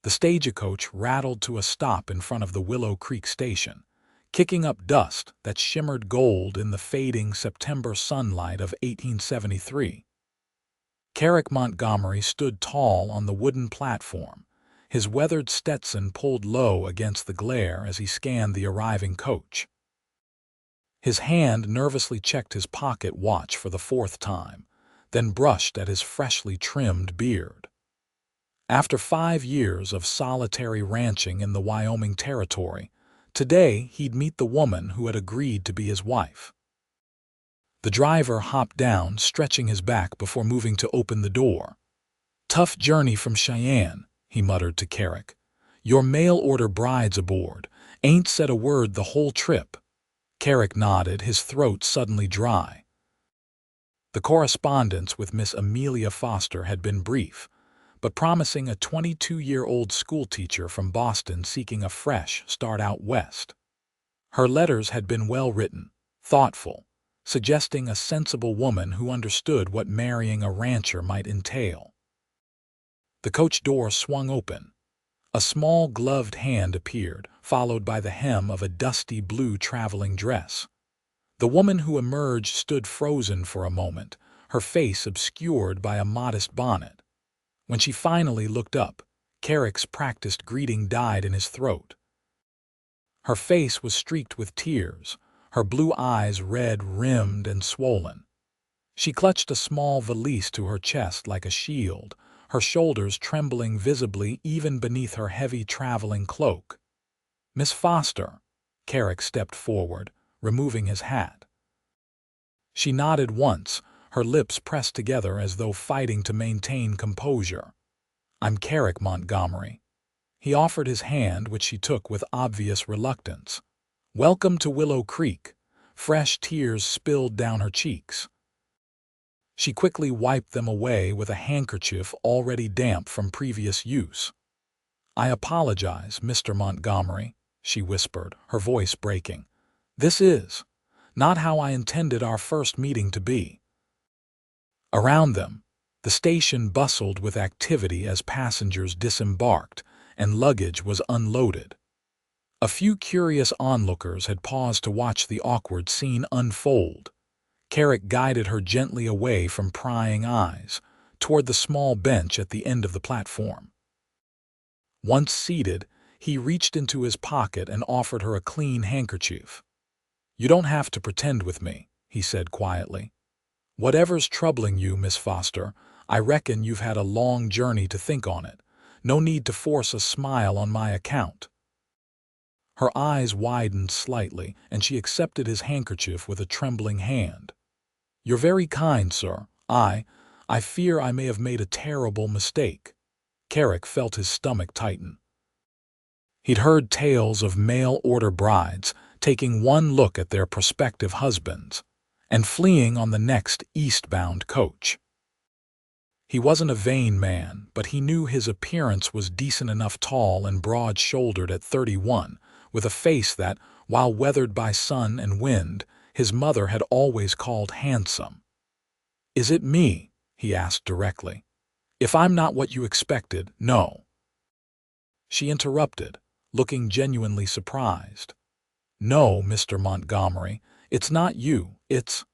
The stagecoach rattled to a stop in front of the Willow Creek Station, kicking up dust that shimmered gold in the fading September sunlight of 1873. Kerrick Montgomery stood tall on the wooden platform, his weathered Stetson pulled low against the glare as he scanned the arriving coach. His hand nervously checked his pocket watch for the fourth time, then brushed at his freshly trimmed beard. After 5 years of solitary ranching in the Wyoming Territory, today he'd meet the woman who had agreed to be his wife. The driver hopped down, stretching his back before moving to open the door. "Tough journey from Cheyenne," he muttered to Kerrick. "Your mail-order bride's aboard. Ain't said a word the whole trip." Kerrick nodded, his throat suddenly dry. The correspondence with Miss Amelia Foster had been brief, but promising a 22-year-old schoolteacher from Boston seeking a fresh start out west. Her letters had been well-written, thoughtful, suggesting a sensible woman who understood what marrying a rancher might entail. The coach door swung open. A small gloved hand appeared, followed by the hem of a dusty blue traveling dress. The woman who emerged stood frozen for a moment, her face obscured by a modest bonnet. When she finally looked up, Kerrick's practiced greeting died in his throat. Her face was streaked with tears, her blue eyes red-rimmed and swollen. She clutched a small valise to her chest like a shield, her shoulders trembling visibly even beneath her heavy traveling cloak. "Miss Foster," Kerrick stepped forward, removing his hat. She nodded once, her lips pressed together as though fighting to maintain composure. "I'm Kerrick Montgomery." He offered his hand, which she took with obvious reluctance. "Welcome to Willow Creek." Fresh tears spilled down her cheeks. She quickly wiped them away with a handkerchief already damp from previous use. "I apologize, Mr. Montgomery," she whispered, her voice breaking. "This is not how I intended our first meeting to be." Around them, the station bustled with activity as passengers disembarked and luggage was unloaded. A few curious onlookers had paused to watch the awkward scene unfold. Kerrick guided her gently away from prying eyes, toward the small bench at the end of the platform. Once seated, he reached into his pocket and offered her a clean handkerchief. "You don't have to pretend with me," he said quietly. "Whatever's troubling you, Miss Foster, I reckon you've had a long journey to think on it. No need to force a smile on my account." Her eyes widened slightly, and she accepted his handkerchief with a trembling hand. "You're very kind, sir. I fear I may have made a terrible mistake." Kerrick felt his stomach tighten. He'd heard tales of mail-order brides taking one look at their prospective husbands and fleeing on the next eastbound coach. He wasn't a vain man, but he knew his appearance was decent enough, tall and broad-shouldered at 31, with a face that, while weathered by sun and wind, his mother had always called handsome. "Is it me?" he asked directly. "If I'm not what you expected, no." She interrupted, looking genuinely surprised. "No, Mr. Montgomery, it's not you, it's—"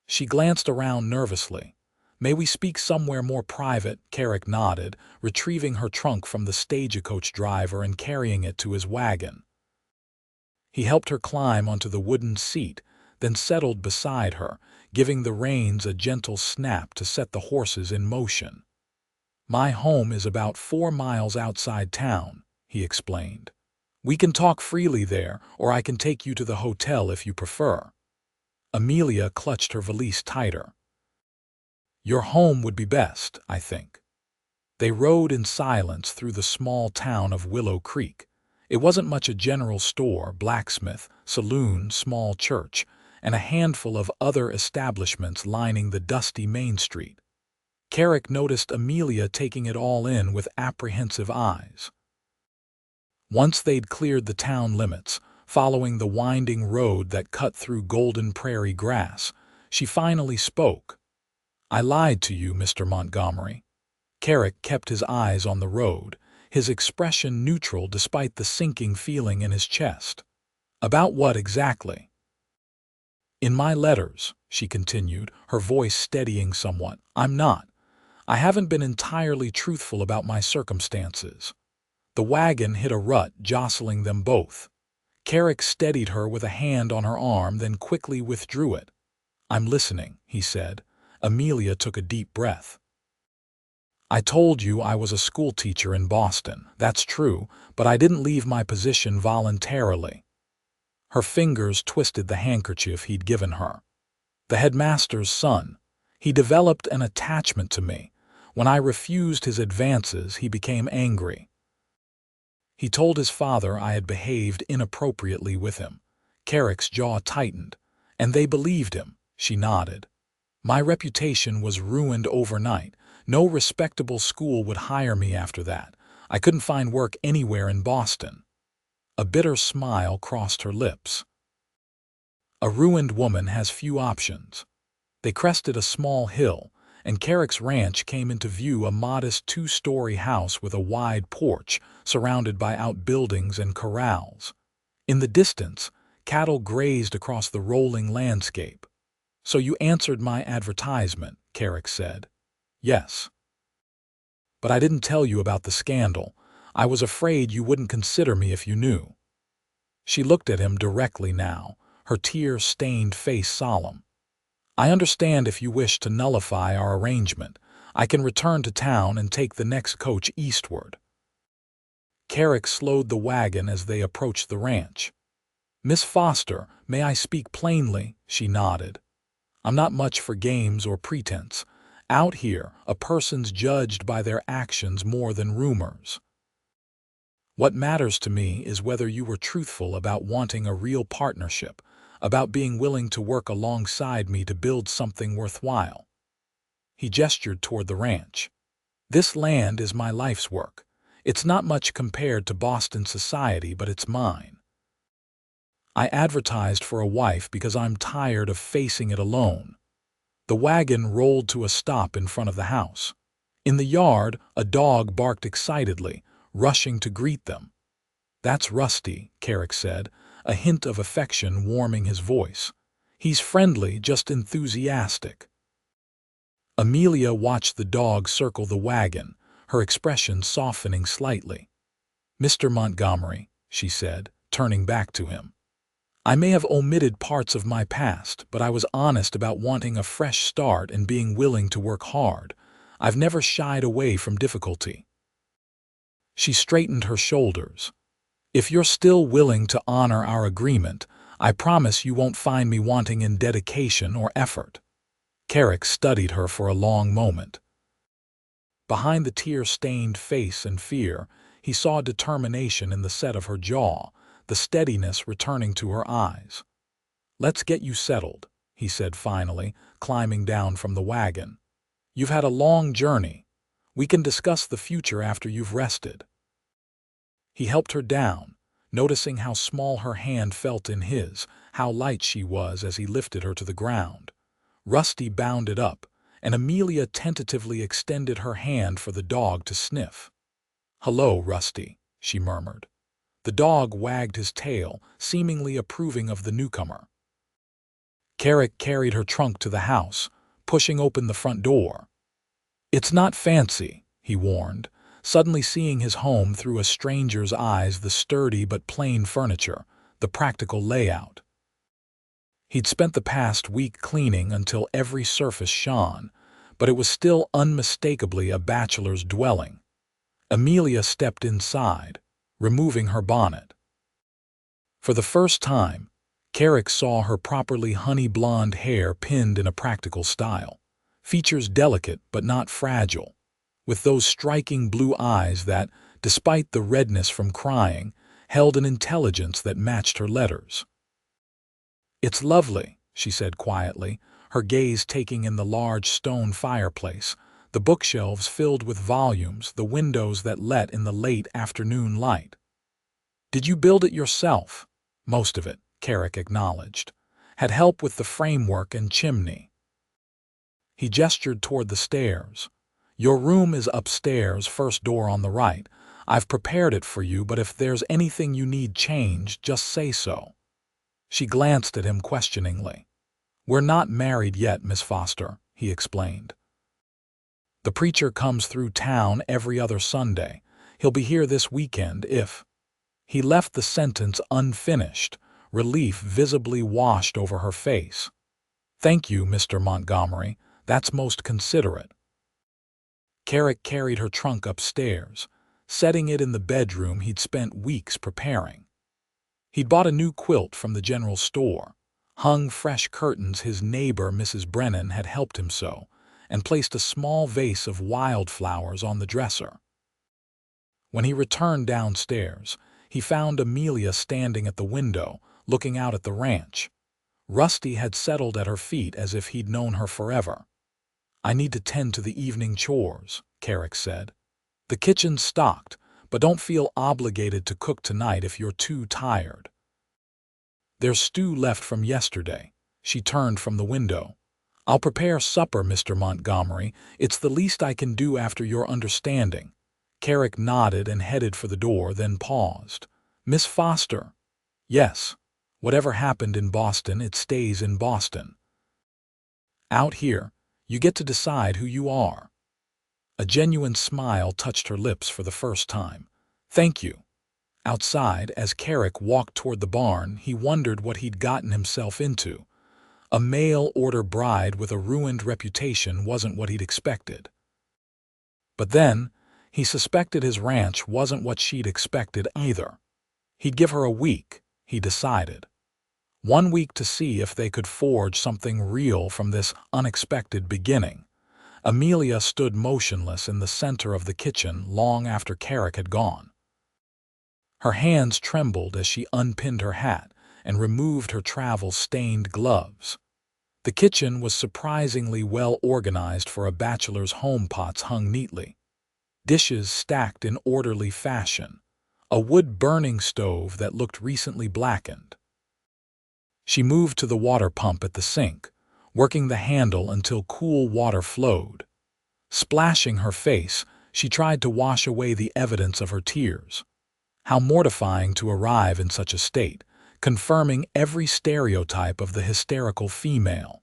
She glanced around nervously. "May we speak somewhere more private?" Kerrick nodded, retrieving her trunk from the stagecoach driver and carrying it to his wagon. He helped her climb onto the wooden seat, then settled beside her, giving the reins a gentle snap to set the horses in motion. "My home is about 4 miles outside town," he explained. "We can talk freely there, or I can take you to the hotel if you prefer." Amelia clutched her valise tighter. "Your home would be best, I think." They rode in silence through the small town of Willow Creek. It wasn't much: a general store, blacksmith, saloon, small church, and a handful of other establishments lining the dusty main street. Kerrick noticed Amelia taking it all in with apprehensive eyes. Once they'd cleared the town limits, following the winding road that cut through golden prairie grass, she finally spoke. "I lied to you, Mr. Montgomery." Kerrick kept his eyes on the road, his expression neutral despite the sinking feeling in his chest. "About what exactly?" "In my letters," she continued, her voice steadying somewhat, I haven't been entirely truthful about my circumstances." The wagon hit a rut, jostling them both. Kerrick steadied her with a hand on her arm, then quickly withdrew it. "I'm listening," he said. Amelia took a deep breath. "I told you I was a schoolteacher in Boston. That's true, but I didn't leave my position voluntarily." Her fingers twisted the handkerchief he'd given her. "The headmaster's son. He developed an attachment to me. When I refused his advances, he became angry. He told his father I had behaved inappropriately with him." Kerrick's jaw tightened. "And they believed him," she nodded. "My reputation was ruined overnight. No respectable school would hire me after that. I couldn't find work anywhere in Boston." A bitter smile crossed her lips. A ruined woman has few options. They crested a small hill, and Kerrick's ranch came into view, a modest 2-story house with a wide porch surrounded by outbuildings and corrals. In the distance, cattle grazed across the rolling landscape. "So you answered my advertisement," Kerrick said. "Yes. But I didn't tell you about the scandal. I was afraid you wouldn't consider me if you knew." She looked at him directly now, her tear-stained face solemn. "I understand if you wish to nullify our arrangement. I can return to town and take the next coach eastward." Kerrick slowed the wagon as they approached the ranch. "Miss Foster, may I speak plainly?" She nodded. "I'm not much for games or pretense. Out here, a person's judged by their actions more than rumors. What matters to me is whether you were truthful about wanting a real partnership, about being willing to work alongside me to build something worthwhile." He gestured toward the ranch. "This land is my life's work. It's not much compared to Boston society, but it's mine. I advertised for a wife because I'm tired of facing it alone." The wagon rolled to a stop in front of the house. In the yard, a dog barked excitedly, rushing to greet them. "That's Rusty," Kerrick said, a hint of affection warming his voice. "He's friendly, just enthusiastic." Amelia watched the dog circle the wagon, her expression softening slightly. "Mr. Montgomery," she said, turning back to him. "I may have omitted parts of my past, but I was honest about wanting a fresh start and being willing to work hard. I've never shied away from difficulty." She straightened her shoulders. "If you're still willing to honor our agreement, I promise you won't find me wanting in dedication or effort." Kerrick studied her for a long moment. Behind the tear-stained face and fear, he saw determination in the set of her jaw, the steadiness returning to her eyes. "Let's get you settled," he said finally, climbing down from the wagon. "You've had a long journey. We can discuss the future after you've rested." He helped her down, noticing how small her hand felt in his, how light she was as he lifted her to the ground. Rusty bounded up, and Amelia tentatively extended her hand for the dog to sniff. "Hello, Rusty," she murmured. The dog wagged his tail, seemingly approving of the newcomer. Kerrick carried her trunk to the house, pushing open the front door. "It's not fancy," he warned, suddenly seeing his home through a stranger's eyes, the sturdy but plain furniture, the practical layout. He'd spent the past week cleaning until every surface shone, but it was still unmistakably a bachelor's dwelling. Amelia stepped inside, removing her bonnet. For the first time, Kerrick saw her properly honey-blonde hair pinned in a practical style, features delicate but not fragile, with those striking blue eyes that, despite the redness from crying, held an intelligence that matched her letters. "It's lovely," she said quietly, her gaze taking in the large stone fireplace, the bookshelves filled with volumes, the windows that let in the late afternoon light. "Did you build it yourself?" "Most of it," Kerrick acknowledged. "Had help with the framework and chimney." He gestured toward the stairs. "Your room is upstairs, first door on the right. I've prepared it for you, but if there's anything you need changed, just say so." She glanced at him questioningly. "We're not married yet, Miss Foster," he explained. "The preacher comes through town every other Sunday. He'll be here this weekend if—" He left the sentence unfinished, relief visibly washed over her face. "Thank you, Mr. Montgomery. That's most considerate." Kerrick carried her trunk upstairs, setting it in the bedroom he'd spent weeks preparing. He'd bought a new quilt from the general store, hung fresh curtains his neighbor Mrs. Brennan had helped him sew, and placed a small vase of wildflowers on the dresser. When he returned downstairs, he found Amelia standing at the window, looking out at the ranch. Rusty had settled at her feet as if he'd known her forever. "I need to tend to the evening chores," Kerrick said. "The kitchen's stocked, but don't feel obligated to cook tonight if you're too tired." "There's stew left from yesterday." She turned from the window. "I'll prepare supper, Mr. Montgomery. It's the least I can do after your understanding." Kerrick nodded and headed for the door, then paused. "Miss Foster." "Yes. Whatever happened in Boston, it stays in Boston. Out here, you get to decide who you are." A genuine smile touched her lips for the first time. "Thank you." Outside, as Kerrick walked toward the barn, he wondered what he'd gotten himself into. A mail-order bride with a ruined reputation wasn't what he'd expected. But then, he suspected his ranch wasn't what she'd expected either. He'd give her a week, he decided. 1 week to see if they could forge something real from this unexpected beginning. Amelia stood motionless in the center of the kitchen long after Kerrick had gone. Her hands trembled as she unpinned her hat and removed her travel-stained gloves. The kitchen was surprisingly well organized for a bachelor's home. Pots hung neatly, dishes stacked in orderly fashion, a wood-burning stove that looked recently blackened. She moved to the water pump at the sink, working the handle until cool water flowed. Splashing her face, she tried to wash away the evidence of her tears. How mortifying to arrive in such a state, confirming every stereotype of the hysterical female.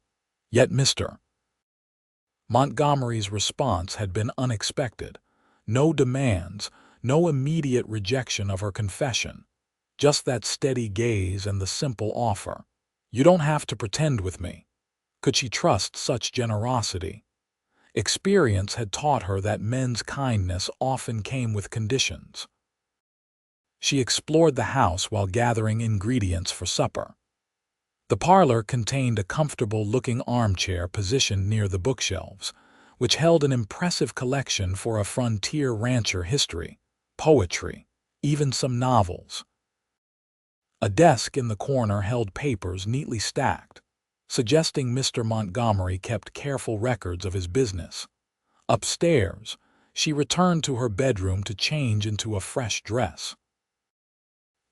Yet Mr. Montgomery's response had been unexpected. No demands, no immediate rejection of her confession. Just that steady gaze and the simple offer. "You don't have to pretend with me." Could she trust such generosity? Experience had taught her that men's kindness often came with conditions. She explored the house while gathering ingredients for supper. The parlor contained a comfortable-looking armchair positioned near the bookshelves, which held an impressive collection for a frontier rancher: history, poetry, even some novels. A desk in the corner held papers neatly stacked, suggesting Mr. Montgomery kept careful records of his business. Upstairs, she returned to her bedroom to change into a fresh dress.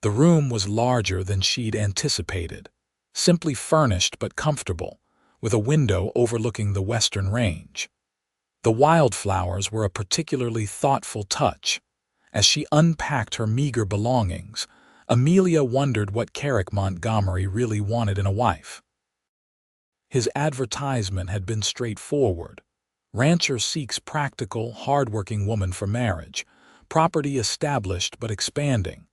The room was larger than she'd anticipated, simply furnished but comfortable, with a window overlooking the western range. The wildflowers were a particularly thoughtful touch. As she unpacked her meager belongings, Amelia wondered what Kerrick Montgomery really wanted in a wife. His advertisement had been straightforward. Rancher seeks practical, hard-working woman for marriage, property established but expanding,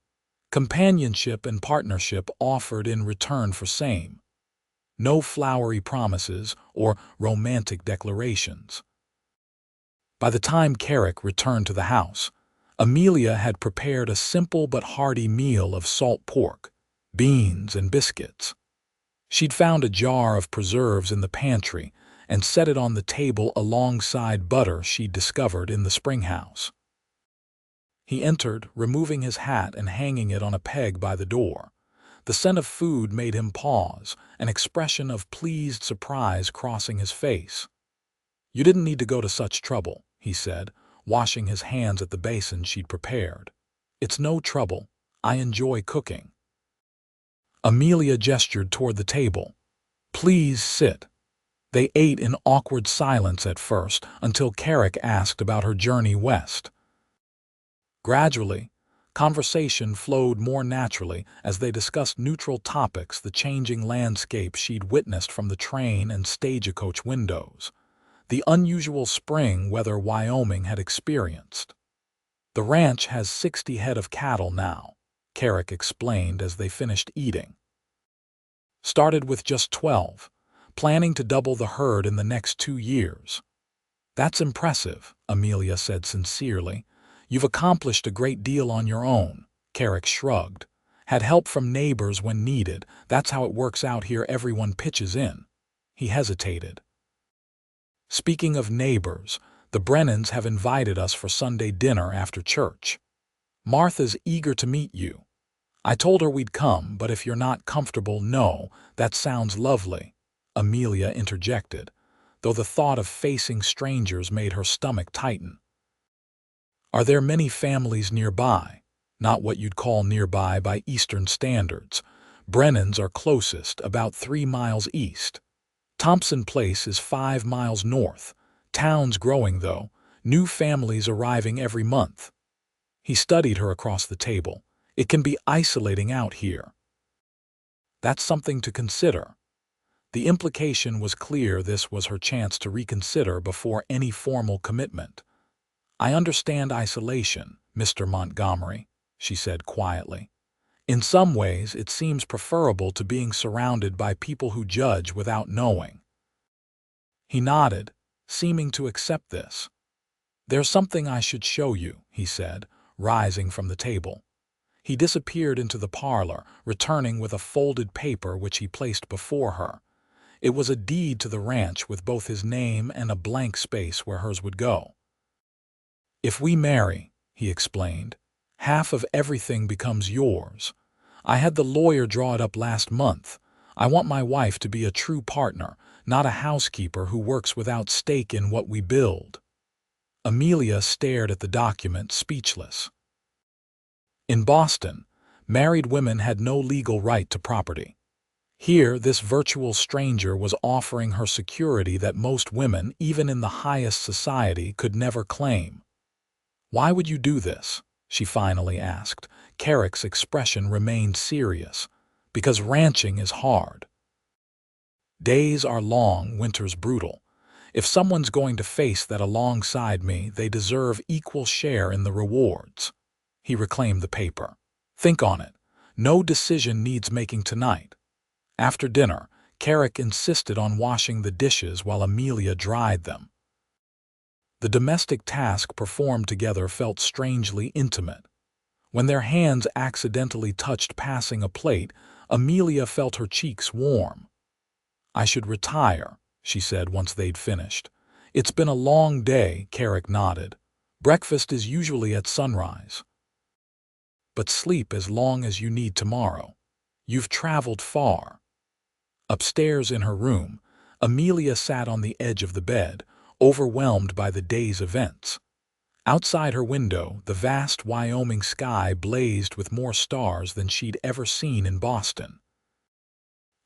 companionship and partnership offered in return for same. No flowery promises or romantic declarations. By the time Kerrick returned to the house, Amelia had prepared a simple but hearty meal of salt pork, beans, and biscuits. She'd found a jar of preserves in the pantry and set it on the table alongside butter she'd discovered in the spring house. He entered, removing his hat and hanging it on a peg by the door. The scent of food made him pause, an expression of pleased surprise crossing his face. "You didn't need to go to such trouble," he said, washing his hands at the basin she'd prepared. "It's no trouble. I enjoy cooking." Amelia gestured toward the table. "Please sit." They ate in awkward silence at first, until Kerrick asked about her journey west. Gradually, conversation flowed more naturally as they discussed neutral topics, the changing landscape she'd witnessed from the train and stagecoach windows, the unusual spring weather Wyoming had experienced. "The ranch has 60 head of cattle now," Kerrick explained as they finished eating. "Started with just 12, planning to double the herd in the next 2 years." "That's impressive," Amelia said sincerely. "You've accomplished a great deal on your own." Kerrick shrugged. "Had help from neighbors when needed. That's how it works out here, everyone pitches in." He hesitated. "Speaking of neighbors, the Brennans have invited us for Sunday dinner after church. Martha's eager to meet you. I told her we'd come, but if you're not comfortable, no, that sounds lovely," Amelia interjected, though the thought of facing strangers made her stomach tighten. "Are there many families nearby?" "Not what you'd call nearby by Eastern standards. Brennan's are closest, about 3 miles east. Thompson Place is 5 miles north. Town's growing, though. New families arriving every month." He studied her across the table. "It can be isolating out here." "That's something to consider." The implication was clear. This was her chance to reconsider before any formal commitment. "I understand isolation, Mr. Montgomery," she said quietly. "In some ways, it seems preferable to being surrounded by people who judge without knowing." He nodded, seeming to accept this. "There's something I should show you," he said, rising from the table. He disappeared into the parlor, returning with a folded paper which he placed before her. It was a deed to the ranch with both his name and a blank space where hers would go. "If we marry," he explained, "half of everything becomes yours. I had the lawyer draw it up last month. I want my wife to be a true partner, not a housekeeper who works without stake in what we build." Amelia stared at the document, speechless. In Boston, married women had no legal right to property. Here, this virtual stranger was offering her security that most women, even in the highest society, could never claim. "Why would you do this?" she finally asked. Kerrick's expression remained serious. "Because ranching is hard. Days are long, winters brutal. If someone's going to face that alongside me, they deserve equal share in the rewards." He reclaimed the paper. "Think on it. No decision needs making tonight." After dinner, Kerrick insisted on washing the dishes while Amelia dried them. The domestic task performed together felt strangely intimate. When their hands accidentally touched passing a plate, Amelia felt her cheeks warm. "I should retire," she said once they'd finished. "It's been a long day," Kerrick nodded. "Breakfast is usually at sunrise." "But sleep as long as you need tomorrow. You've traveled far." Upstairs in her room, Amelia sat on the edge of the bed, overwhelmed by the day's events. Outside her window, the vast Wyoming sky blazed with more stars than she'd ever seen in Boston.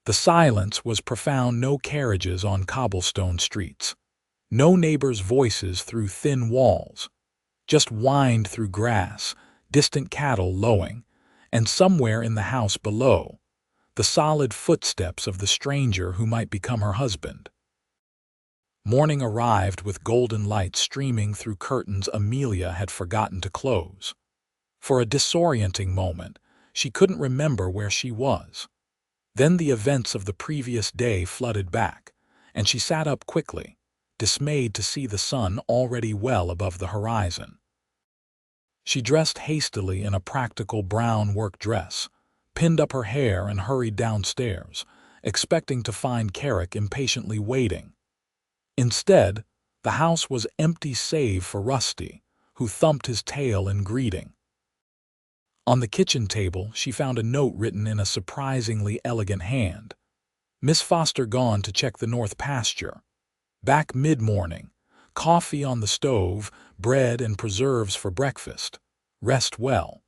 The silence was profound. No carriages on cobblestone streets. No neighbors' voices through thin walls. Just wind through grass, distant cattle lowing, and somewhere in the house below, the solid footsteps of the stranger who might become her husband. Morning arrived with golden light streaming through curtains Amelia had forgotten to close. For a disorienting moment, she couldn't remember where she was. Then the events of the previous day flooded back, and she sat up quickly, dismayed to see the sun already well above the horizon. She dressed hastily in a practical brown work dress, pinned up her hair and hurried downstairs, expecting to find Kerrick impatiently waiting. Instead, the house was empty save for Rusty, who thumped his tail in greeting. On the kitchen table, she found a note written in a surprisingly elegant hand. "Miss Foster gone to check the north pasture. Back mid-morning. Coffee on the stove, bread and preserves for breakfast. Rest well."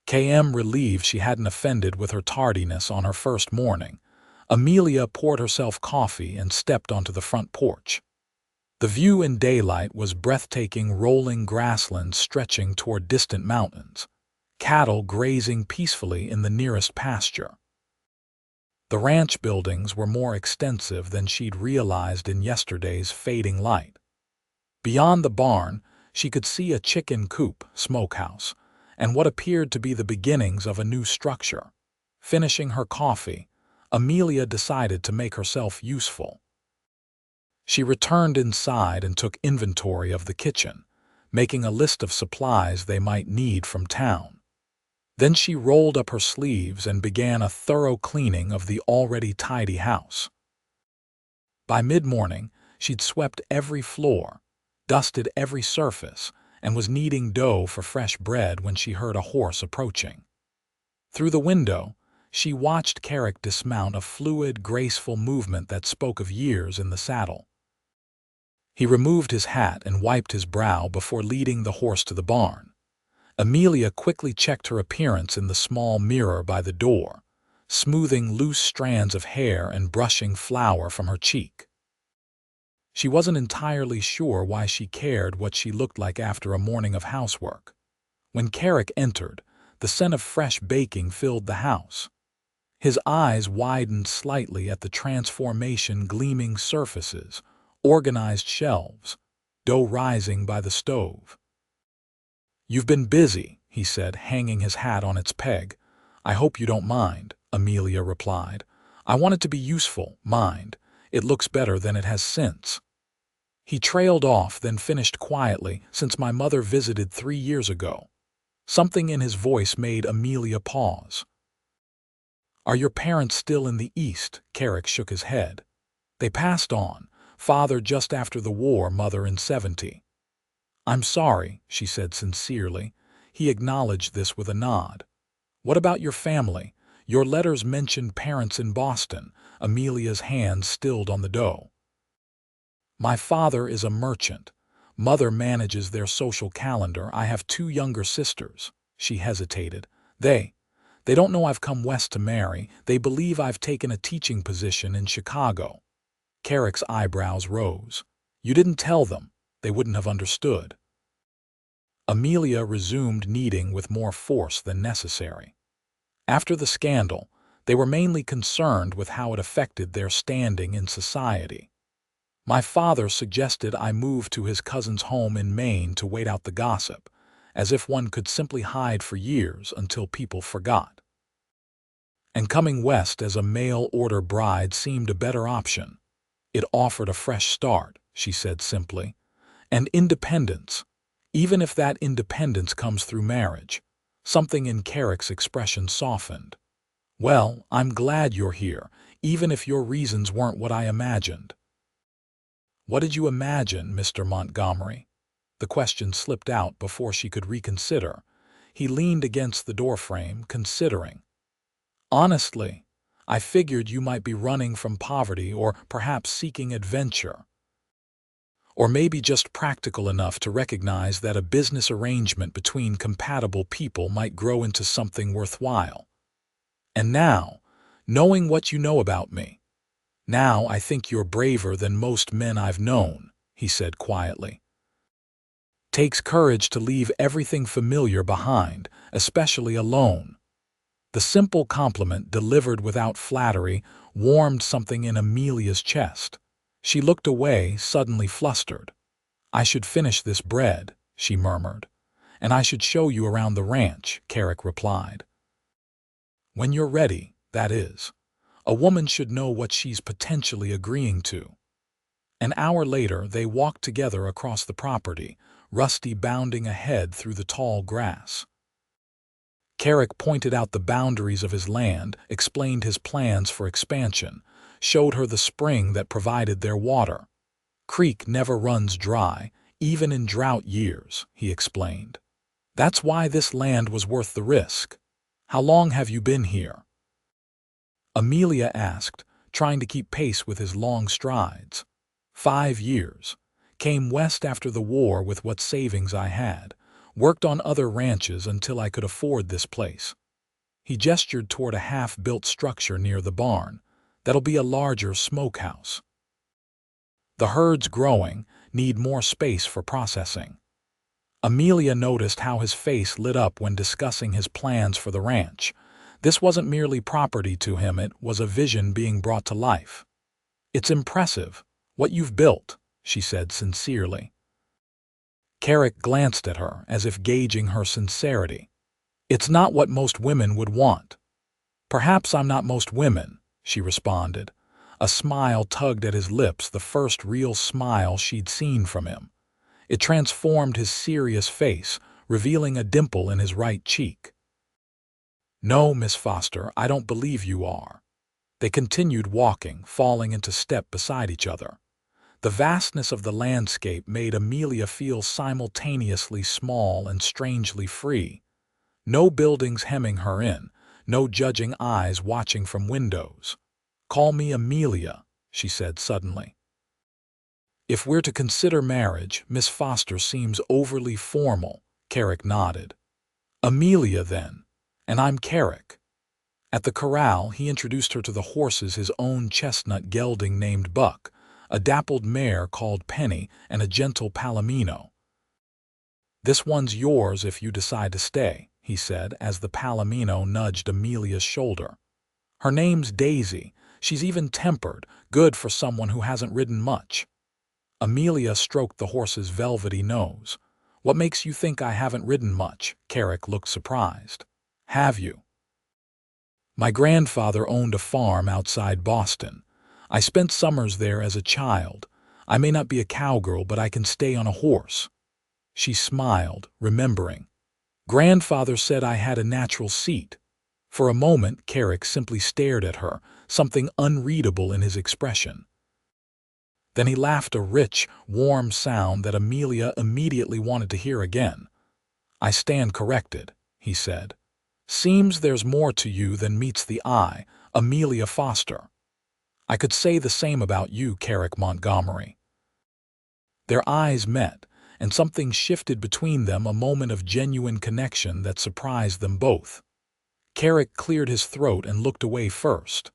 KM relieved she hadn't offended with her tardiness on her first morning. Amelia poured herself coffee and stepped onto the front porch. The view in daylight was breathtaking, rolling grasslands stretching toward distant mountains, cattle grazing peacefully in the nearest pasture. The ranch buildings were more extensive than she'd realized in yesterday's fading light. Beyond the barn, she could see a chicken coop, smokehouse, and what appeared to be the beginnings of a new structure. Finishing her coffee, Amelia decided to make herself useful. She returned inside and took inventory of the kitchen, making a list of supplies they might need from town. Then she rolled up her sleeves and began a thorough cleaning of the already tidy house. By mid-morning, she'd swept every floor, dusted every surface, and was kneading dough for fresh bread when she heard a horse approaching. Through the window, she watched Kerrick dismount, a fluid, graceful movement that spoke of years in the saddle. He removed his hat and wiped his brow before leading the horse to the barn. Amelia quickly checked her appearance in the small mirror by the door, smoothing loose strands of hair and brushing flour from her cheek. She wasn't entirely sure why she cared what she looked like after a morning of housework. When Kerrick entered, the scent of fresh baking filled the house. His eyes widened slightly at the transformation: gleaming surfaces, organized shelves, dough rising by the stove. "You've been busy," he said, hanging his hat on its peg. "I hope you don't mind," Amelia replied. "I want it to be useful, mind. It looks better than it has since." He trailed off, then finished quietly, "Since my mother visited 3 years ago." Something in his voice made Amelia pause. "Are your parents still in the East?" Kerrick shook his head. "They passed on, father just after the war, mother in 70. "I'm sorry," she said sincerely. He acknowledged this with a nod. "What about your family? Your letters mentioned parents in Boston." Amelia's hands stilled on the dough. "My father is a merchant. Mother manages their social calendar. I have 2 younger sisters." She hesitated. They don't know I've come west to marry. They believe I've taken a teaching position in Chicago." Kerrick's eyebrows rose. "You didn't tell them. They wouldn't have understood." Amelia resumed kneading with more force than necessary. After the scandal, they were mainly concerned with how it affected their standing in society. "My father suggested I move to his cousin's home in Maine to wait out the gossip, as if one could simply hide for years until people forgot. And coming west as a mail-order bride seemed a better option. It offered a fresh start," she said simply, "and independence, even if that independence comes through marriage." Something in Kerrick's expression softened. "Well, I'm glad you're here, even if your reasons weren't what I imagined." "What did you imagine, Mr. Montgomery?" The question slipped out before she could reconsider. He leaned against the doorframe, considering. "Honestly, I figured you might be running from poverty, or perhaps seeking adventure. Or maybe just practical enough to recognize that a business arrangement between compatible people might grow into something worthwhile. And now, knowing what you know about me, now I think you're braver than most men I've known," he said quietly. "Takes courage to leave everything familiar behind, especially alone." The simple compliment, delivered without flattery, warmed something in Amelia's chest. She looked away, suddenly flustered. "I should finish this bread," she murmured. "And I should show you around the ranch," Kerrick replied. "When you're ready, that is. A woman should know what she's potentially agreeing to." An hour later, they walked together across the property, Rusty bounding ahead through the tall grass. Kerrick pointed out the boundaries of his land, explained his plans for expansion, showed her the spring that provided their water. "Creek never runs dry, even in drought years," he explained. "That's why this land was worth the risk." "How long have you been here?" Amelia asked, trying to keep pace with his long strides. 5 years. Came west after the war with what savings I had. Worked on other ranches until I could afford this place." He gestured toward a half-built structure near the barn. "That'll be a larger smokehouse." "The herd's growing. need more space for processing. Amelia noticed how his face lit up when discussing his plans for the ranch. This wasn't merely property to him, it was a vision being brought to life. "It's impressive, what you've built," she said sincerely. Kerrick glanced at her as if gauging her sincerity. "It's not what most women would want." "Perhaps I'm not most women," she responded. A smile tugged at his lips, the first real smile she'd seen from him. It transformed his serious face, revealing a dimple in his right cheek. "No, Miss Foster, I don't believe you are." They continued walking, falling into step beside each other. The vastness of the landscape made Amelia feel simultaneously small and strangely free. No buildings hemming her in, no judging eyes watching from windows. "Call me Amelia," she said suddenly. "If we're to consider marriage, Miss Foster seems overly formal," Kerrick nodded. "Amelia, then. And I'm Kerrick." At the corral, he introduced her to the horses, his own chestnut gelding named Buck, a dappled mare called Penny, and a gentle palomino. "This one's yours if you decide to stay," he said as the palomino nudged Amelia's shoulder. "Her name's Daisy. She's even-tempered, good for someone who hasn't ridden much." Amelia stroked the horse's velvety nose. "What makes you think I haven't ridden much?" Kerrick looked surprised. "Have you?" "My grandfather owned a farm outside Boston. I spent summers there as a child. I may not be a cowgirl, but I can stay on a horse." She smiled, remembering. "Grandfather said I had a natural seat." For a moment, Kerrick simply stared at her, something unreadable in his expression. Then he laughed, a rich, warm sound that Amelia immediately wanted to hear again. "I stand corrected," he said. "Seems there's more to you than meets the eye, Amelia Foster." "I could say the same about you, Kerrick Montgomery." Their eyes met, and something shifted between them, a moment of genuine connection that surprised them both. Kerrick cleared his throat and looked away first.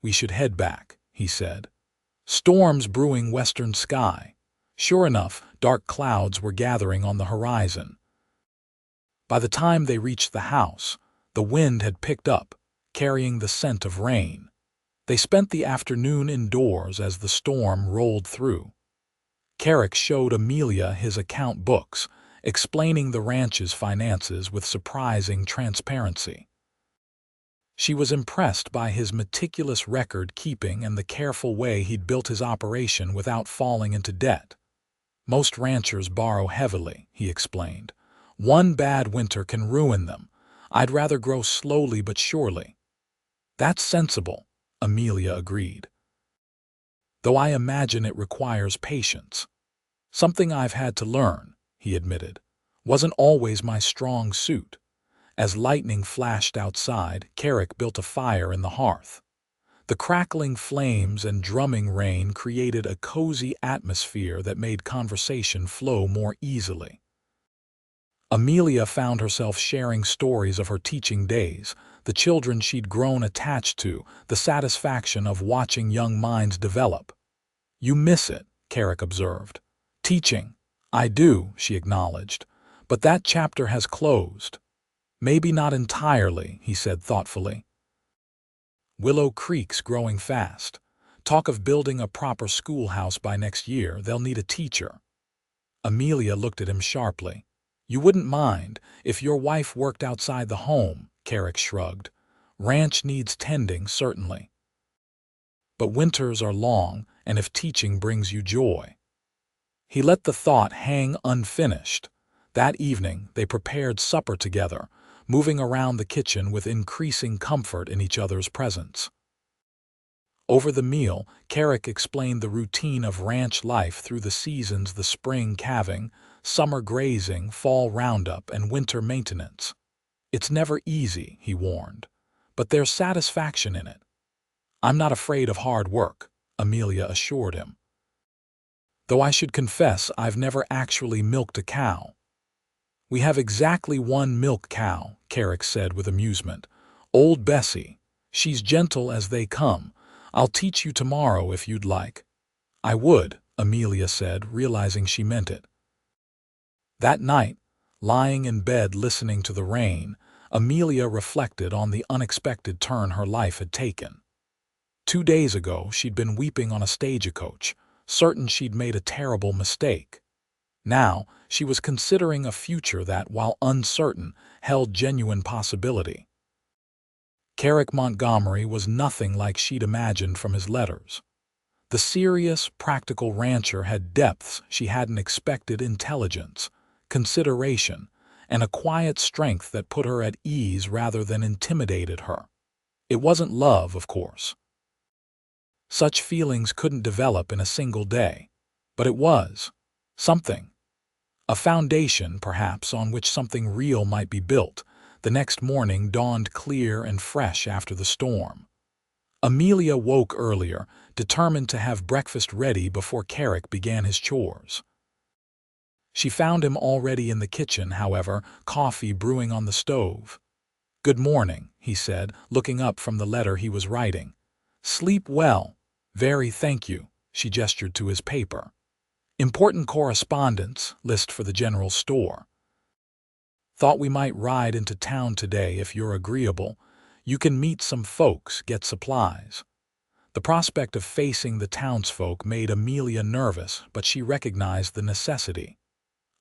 "We should head back," he said. "Storms brewing western sky." Sure enough, dark clouds were gathering on the horizon. By the time they reached the house, the wind had picked up, carrying the scent of rain. They spent the afternoon indoors as the storm rolled through. Kerrick showed Amelia his account books, explaining the ranch's finances with surprising transparency. She was impressed by his meticulous record-keeping and the careful way he'd built his operation without falling into debt. "Most ranchers borrow heavily," he explained. "One bad winter can ruin them. I'd rather grow slowly but surely." "That's sensible," Amelia agreed. "Though I imagine it requires patience." "Something I've had to learn," he admitted. "Wasn't always my strong suit." As lightning flashed outside, Kerrick built a fire in the hearth. The crackling flames and drumming rain created a cozy atmosphere that made conversation flow more easily. Amelia found herself sharing stories of her teaching days, the children she'd grown attached to, the satisfaction of watching young minds develop. "You miss it," Kerrick observed. "Teaching." "I do," she acknowledged. "But that chapter has closed." "Maybe not entirely," he said thoughtfully. "Willow Creek's growing fast. Talk of building a proper schoolhouse by next year. They'll need a teacher." Amelia looked at him sharply. "You wouldn't mind if your wife worked outside the home," Kerrick shrugged. "Ranch needs tending, certainly. But winters are long, and if teaching brings you joy." He let the thought hang unfinished. That evening, they prepared supper together, moving around the kitchen with increasing comfort in each other's presence. Over the meal, Kerrick explained the routine of ranch life through the seasons: the spring calving, summer grazing, fall roundup, and winter maintenance. "It's never easy," he warned, "but there's satisfaction in it." "I'm not afraid of hard work," Amelia assured him. "Though I should confess I've never actually milked a cow." "We have exactly one milk cow," Kerrick said with amusement. "Old Bessie. She's gentle as they come. I'll teach you tomorrow if you'd like." "I would," Amelia said, realizing she meant it. That night, lying in bed listening to the rain, Amelia reflected on the unexpected turn her life had taken. 2 days ago, she'd been weeping on a stagecoach, certain she'd made a terrible mistake. Now, she was considering a future that, while uncertain, held genuine possibility. Kerrick Montgomery was nothing like she'd imagined from his letters. The serious, practical rancher had depths she hadn't expected: intelligence, consideration, and a quiet strength that put her at ease rather than intimidated her. It wasn't love, of course. Such feelings couldn't develop in a single day, but it was something. A foundation, perhaps, on which something real might be built. The next morning dawned clear and fresh after the storm. Amelia woke earlier, determined to have breakfast ready before Kerrick began his chores. She found him already in the kitchen, however, coffee brewing on the stove. "Good morning," he said, looking up from the letter he was writing. "Sleep well." "Very, thank you," she gestured to his paper. "Important correspondence, list for the general store. Thought we might ride into town today if you're agreeable. You can meet some folks, get supplies." The prospect of facing the townsfolk made Amelia nervous, but she recognized the necessity.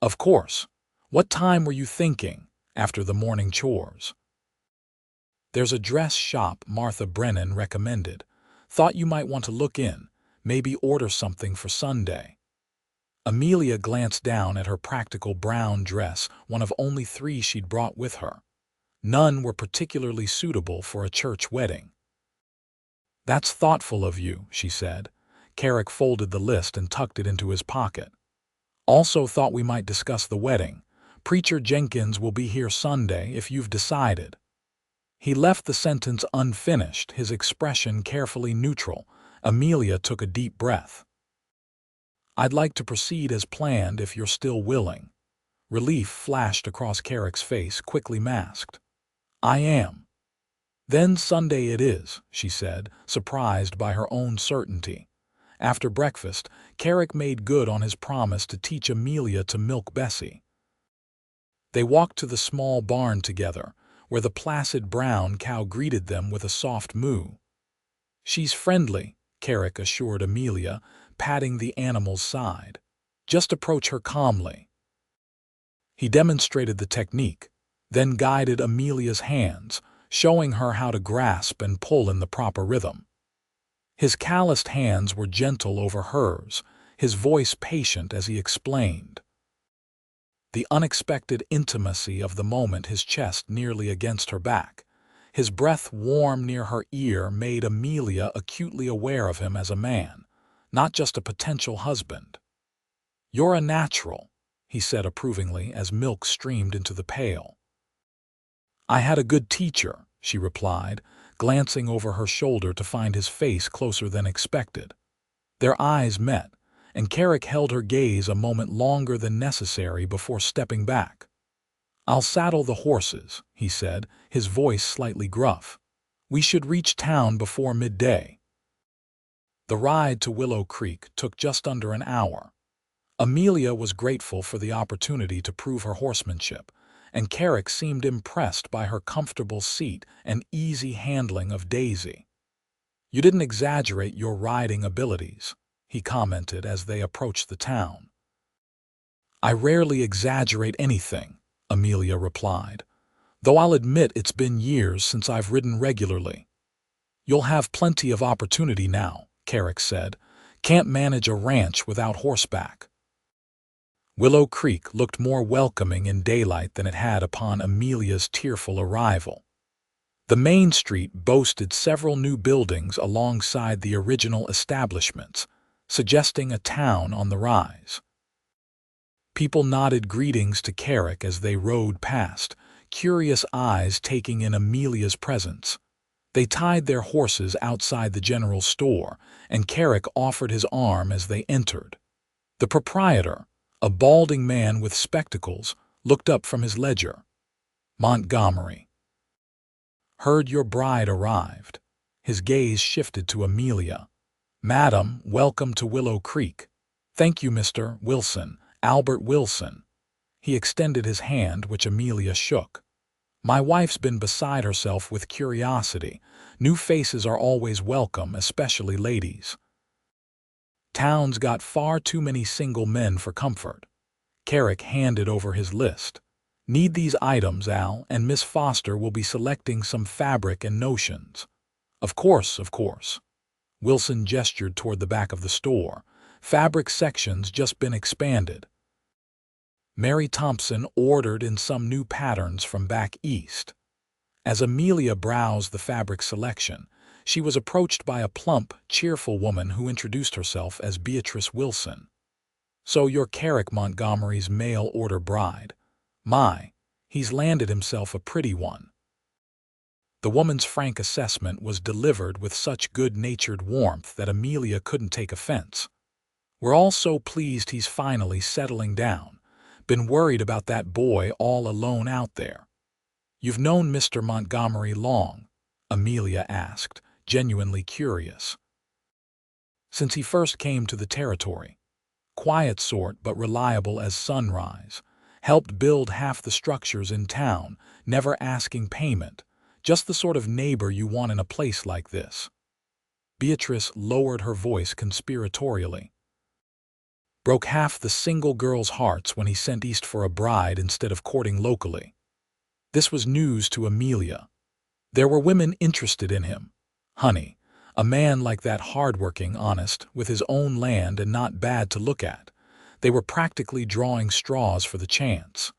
"Of course. What time were you thinking, after the morning chores?" "There's a dress shop Martha Brennan recommended. Thought you might want to look in, maybe order something for Sunday." Amelia glanced down at her practical brown dress, one of only 3 she'd brought with her. None were particularly suitable for a church wedding. "That's thoughtful of you," she said. Kerrick folded the list and tucked it into his pocket. "Also thought we might discuss the wedding. Preacher Jenkins will be here Sunday if you've decided." He left the sentence unfinished, his expression carefully neutral. Amelia took a deep breath. "I'd like to proceed as planned if you're still willing." Relief flashed across Kerrick's face, quickly masked. "I am." "Then Sunday it is," she said, surprised by her own certainty. After breakfast, Kerrick made good on his promise to teach Amelia to milk Bessie. They walked to the small barn together, where the placid brown cow greeted them with a soft moo. "She's friendly," Kerrick assured Amelia, patting the animal's side. "Just approach her calmly." He demonstrated the technique, then guided Amelia's hands, showing her how to grasp and pull in the proper rhythm. His calloused hands were gentle over hers, his voice patient as he explained. The unexpected intimacy of the moment, his chest nearly against her back, his breath warm near her ear, made Amelia acutely aware of him as a man, not just a potential husband. "You're a natural," he said approvingly as milk streamed into the pail. "I had a good teacher," she replied, glancing over her shoulder to find his face closer than expected. Their eyes met, and Kerrick held her gaze a moment longer than necessary before stepping back. "I'll saddle the horses," he said, his voice slightly gruff. "We should reach town before midday." The ride to Willow Creek took just under an hour. Amelia was grateful for the opportunity to prove her horsemanship, and Kerrick seemed impressed by her comfortable seat and easy handling of Daisy. "You didn't exaggerate your riding abilities," he commented as they approached the town. "I rarely exaggerate anything," Amelia replied, "though I'll admit it's been years since I've ridden regularly." "You'll have plenty of opportunity now," Kerrick said. "Can't manage a ranch without horseback." Willow Creek looked more welcoming in daylight than it had upon Amelia's tearful arrival. The main street boasted several new buildings alongside the original establishments, suggesting a town on the rise. People nodded greetings to Kerrick as they rode past, curious eyes taking in Amelia's presence. They tied their horses outside the general store, and Kerrick offered his arm as they entered. The proprietor, a balding man with spectacles, looked up from his ledger. "Montgomery. Heard your bride arrived." His gaze shifted to Amelia. "Madam, welcome to Willow Creek." Thank you, Mr. Wilson, Albert Wilson. He extended his hand, which Amelia shook. My wife's been beside herself with curiosity. New faces are always welcome, especially ladies. Town's got far too many single men for comfort. Kerrick handed over his list. Need these items, Al, and Miss Foster will be selecting some fabric and notions. Of course, of course. Wilson gestured toward the back of the store. Fabric section's just been expanded. Mary Thompson ordered in some new patterns from back east. As Amelia browsed the fabric selection, she was approached by a plump, cheerful woman who introduced herself as Beatrice Wilson. So you're Kerrick Montgomery's mail-order bride. My, he's landed himself a pretty one. The woman's frank assessment was delivered with such good-natured warmth that Amelia couldn't take offense. We're all so pleased he's finally settling down. Been worried about that boy all alone out there. You've known Mr. Montgomery long? Amelia asked, genuinely curious. Since he first came to the territory. Quiet sort but reliable as sunrise. Helped build half the structures in town, never asking payment. Just the sort of neighbor you want in a place like this. Beatrice lowered her voice conspiratorially. Broke half the single girls' hearts when he sent east for a bride instead of courting locally. This was news to Amelia. There were women interested in him. Honey, a man like that, hardworking, honest, with his own land and not bad to look at. They were practically drawing straws for the chance.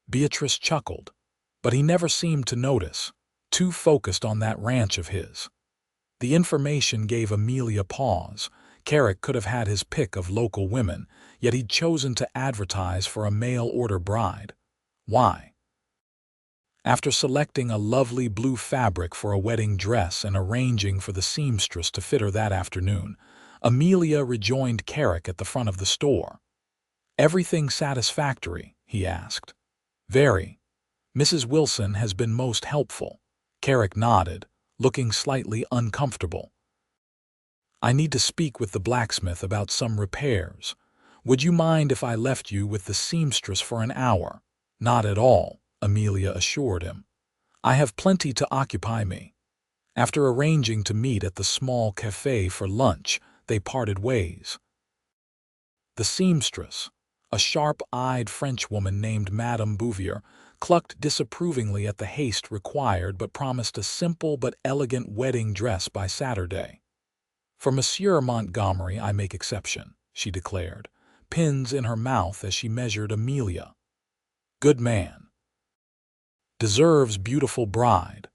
Beatrice chuckled, but he never seemed to notice, too focused on that ranch of his. The information gave Amelia pause. Kerrick could have had his pick of local women, yet he'd chosen to advertise for a mail-order bride. Why? After selecting a lovely blue fabric for a wedding dress and arranging for the seamstress to fit her that afternoon, Amelia rejoined Kerrick at the front of the store. Everything satisfactory? He asked. Very. Mrs. Wilson has been most helpful. Kerrick nodded, looking slightly uncomfortable. I need to speak with the blacksmith about some repairs. Would you mind if I left you with the seamstress for an hour? Not at all, Amelia assured him. I have plenty to occupy me. After arranging to meet at the small cafe for lunch, they parted ways. The seamstress, a sharp-eyed Frenchwoman named Madame Bouvier, clucked disapprovingly at the haste required but promised a simple but elegant wedding dress by Saturday. For Monsieur Montgomery I make exception, she declared, pins in her mouth as she measured Amelia. Good man. Deserves beautiful bride.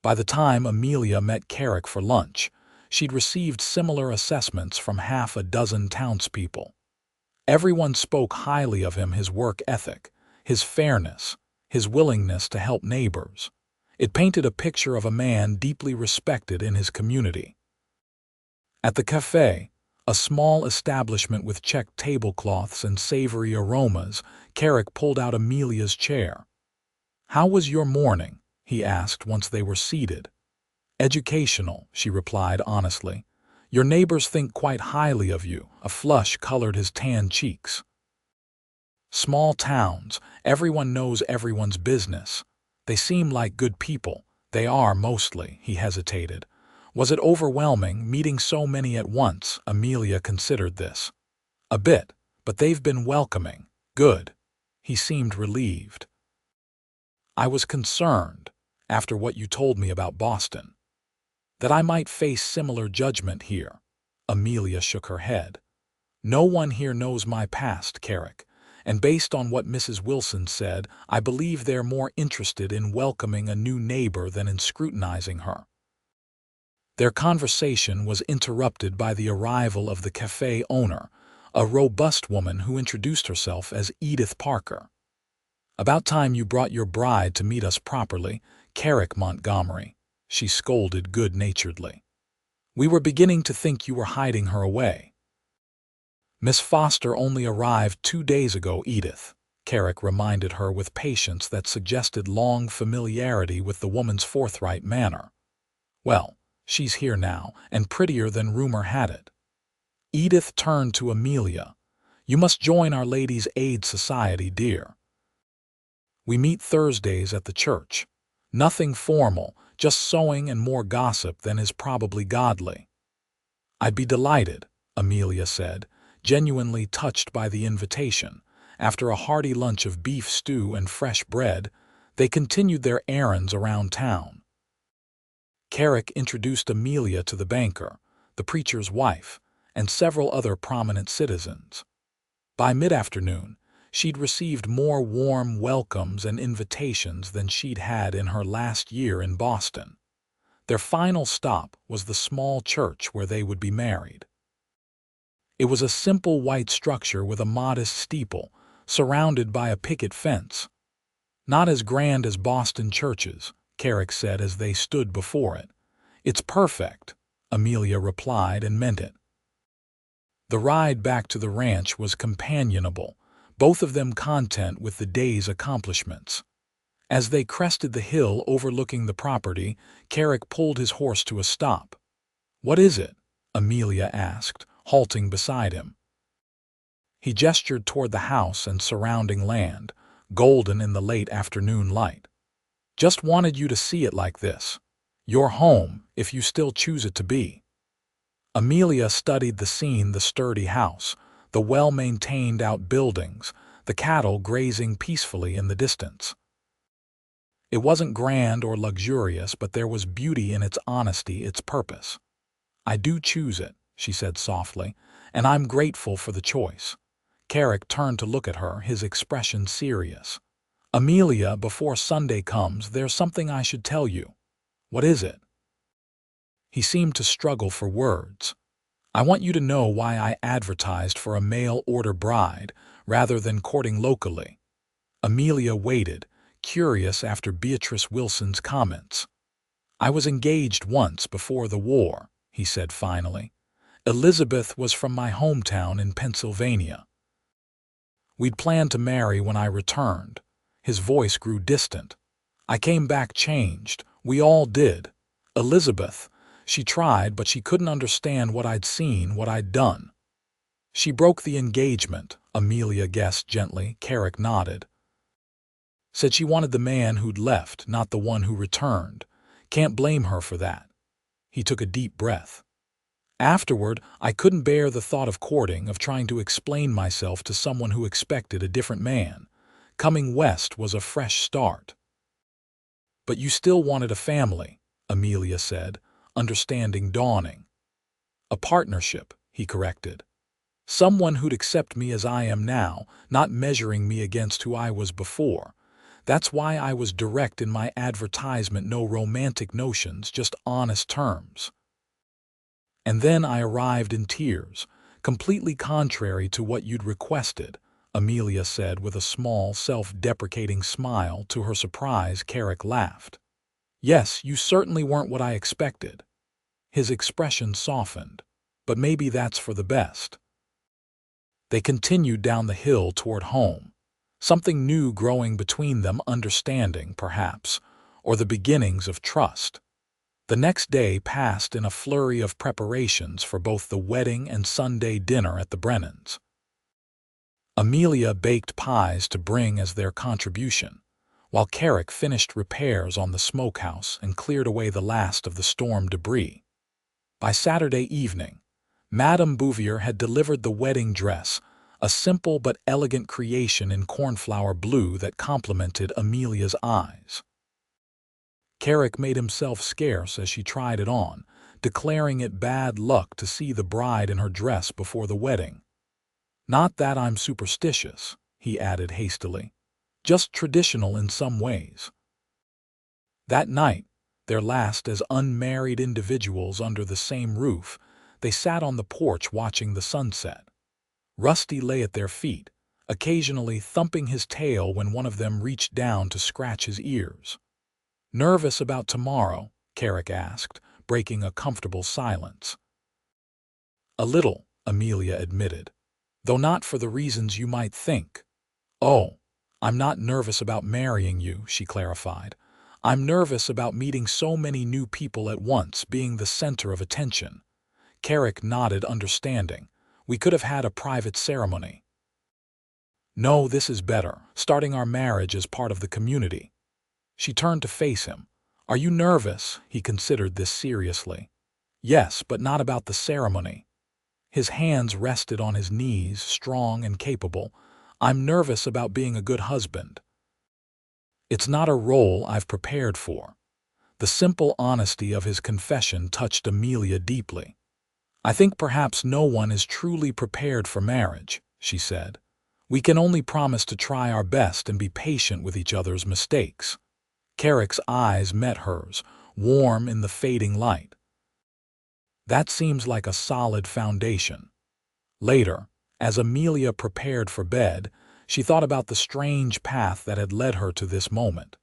By the time Amelia met Kerrick for lunch, she'd received similar assessments from half a dozen townspeople. Everyone spoke highly of him, his work ethic, his fairness, his willingness to help neighbors. It painted a picture of a man deeply respected in his community. At the cafe, a small establishment with checked tablecloths and savory aromas, Kerrick pulled out Amelia's chair. How was your morning? He asked once they were seated. Educational, she replied honestly. Your neighbors think quite highly of you. A flush colored his tan cheeks. Small towns, everyone knows everyone's business. They seem like good people. They are mostly, he hesitated. Was it overwhelming, meeting so many at once? Amelia considered this. A bit, but they've been welcoming. Good. He seemed relieved. I was concerned, after what you told me about Boston, that I might face similar judgment here. Amelia shook her head. No one here knows my past, Kerrick, and based on what Mrs. Wilson said, I believe they're more interested in welcoming a new neighbor than in scrutinizing her. Their conversation was interrupted by the arrival of the cafe owner, a robust woman who introduced herself as Edith Parker. About time you brought your bride to meet us properly, Kerrick Montgomery, she scolded good-naturedly. We were beginning to think you were hiding her away. Miss Foster only arrived 2 days ago, Edith, Kerrick reminded her with patience that suggested long familiarity with the woman's forthright manner. Well, she's here now, and prettier than rumor had it. Edith turned to Amelia. "You must join Our Ladies' Aid Society, dear. We meet Thursdays at the church. Nothing formal, just sewing and more gossip than is probably godly." "I'd be delighted," Amelia said, genuinely touched by the invitation. After a hearty lunch of beef stew and fresh bread, they continued their errands around town. Kerrick introduced Amelia to the banker, the preacher's wife, and several other prominent citizens. By mid-afternoon, she'd received more warm welcomes and invitations than she'd had in her last year in Boston. Their final stop was the small church where they would be married. It was a simple white structure with a modest steeple, surrounded by a picket fence. "Not as grand as Boston churches," Kerrick said as they stood before it. "It's perfect," Amelia replied, and meant it. The ride back to the ranch was companionable, both of them content with the day's accomplishments. As they crested the hill overlooking the property, Kerrick pulled his horse to a stop. "What is it?" Amelia asked, halting beside him. He gestured toward the house and surrounding land, golden in the late afternoon light. "Just wanted you to see it like this. Your home, if you still choose it to be." Amelia studied the scene: the sturdy house, the well-maintained outbuildings, the cattle grazing peacefully in the distance. It wasn't grand or luxurious, but there was beauty in its honesty, its purpose. "I do choose it," she said softly, "and I'm grateful for the choice." Kerrick turned to look at her, his expression serious. "Amelia, before Sunday comes, there's something I should tell you." "What is it?" He seemed to struggle for words. "I want you to know why I advertised for a mail-order bride rather than courting locally." Amelia waited, curious after Beatrice Wilson's comments. "I was engaged once before the war," he said finally. "Elizabeth was from my hometown in Pennsylvania. We'd planned to marry when I returned." His voice grew distant. "I came back changed. We all did. Elizabeth, she tried, but she couldn't understand what I'd seen, what I'd done." "She broke the engagement," Amelia guessed gently. Kerrick nodded. "Said she wanted the man who'd left, not the one who returned. Can't blame her for that." He took a deep breath. "Afterward, I couldn't bear the thought of courting, of trying to explain myself to someone who expected a different man. Coming west was a fresh start." "But you still wanted a family," Amelia said, understanding dawning. "A partnership," he corrected. "Someone who'd accept me as I am now, not measuring me against who I was before. That's why I was direct in my advertisement, no romantic notions, just honest terms. And then I arrived in tears, completely contrary to what you'd requested," Amelia said with a small, self-deprecating smile. To her surprise, Kerrick laughed. "Yes, you certainly weren't what I expected." His expression softened. "But maybe that's for the best." They continued down the hill toward home, something new growing between them, understanding, perhaps, or the beginnings of trust. The next day passed in a flurry of preparations for both the wedding and Sunday dinner at the Brennans. Amelia baked pies to bring as their contribution, while Kerrick finished repairs on the smokehouse and cleared away the last of the storm debris. By Saturday evening, Madame Bouvier had delivered the wedding dress, a simple but elegant creation in cornflower blue that complemented Amelia's eyes. Kerrick made himself scarce as she tried it on, declaring it bad luck to see the bride in her dress before the wedding. "Not that I'm superstitious," he added hastily. "Just traditional in some ways." That night, their last as unmarried individuals under the same roof, they sat on the porch watching the sunset. Rusty lay at their feet, occasionally thumping his tail when one of them reached down to scratch his ears. "Nervous about tomorrow?" Kerrick asked, breaking a comfortable silence. "A little," Amelia admitted, "though not for the reasons you might think." "Oh, I'm not nervous about marrying you," she clarified. "I'm nervous about meeting so many new people at once, being the center of attention." Kerrick nodded, understanding. We could have had a private ceremony. No, this is better, starting our marriage as part of the community. She turned to face him. Are you nervous? He considered this seriously. Yes, but not about the ceremony. His hands rested on his knees, strong and capable. I'm nervous about being a good husband. It's not a role I've prepared for. The simple honesty of his confession touched Amelia deeply. I think perhaps no one is truly prepared for marriage, she said. We can only promise to try our best and be patient with each other's mistakes. Kerrick's eyes met hers, warm in the fading light. That seems like a solid foundation. Later, as Amelia prepared for bed, she thought about the strange path that had led her to this moment.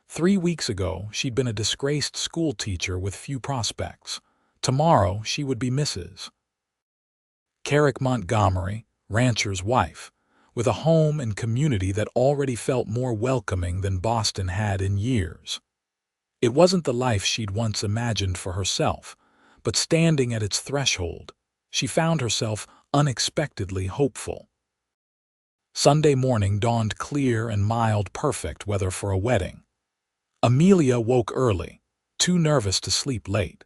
3 weeks ago, she'd been a disgraced schoolteacher with few prospects. Tomorrow, she would be Mrs. Kerrick Montgomery, rancher's wife, with a home and community that already felt more welcoming than Boston had in years. It wasn't the life she'd once imagined for herself, but standing at its threshold, she found herself unexpectedly hopeful. Sunday morning dawned clear and mild, perfect weather for a wedding. Amelia woke early, too nervous to sleep late.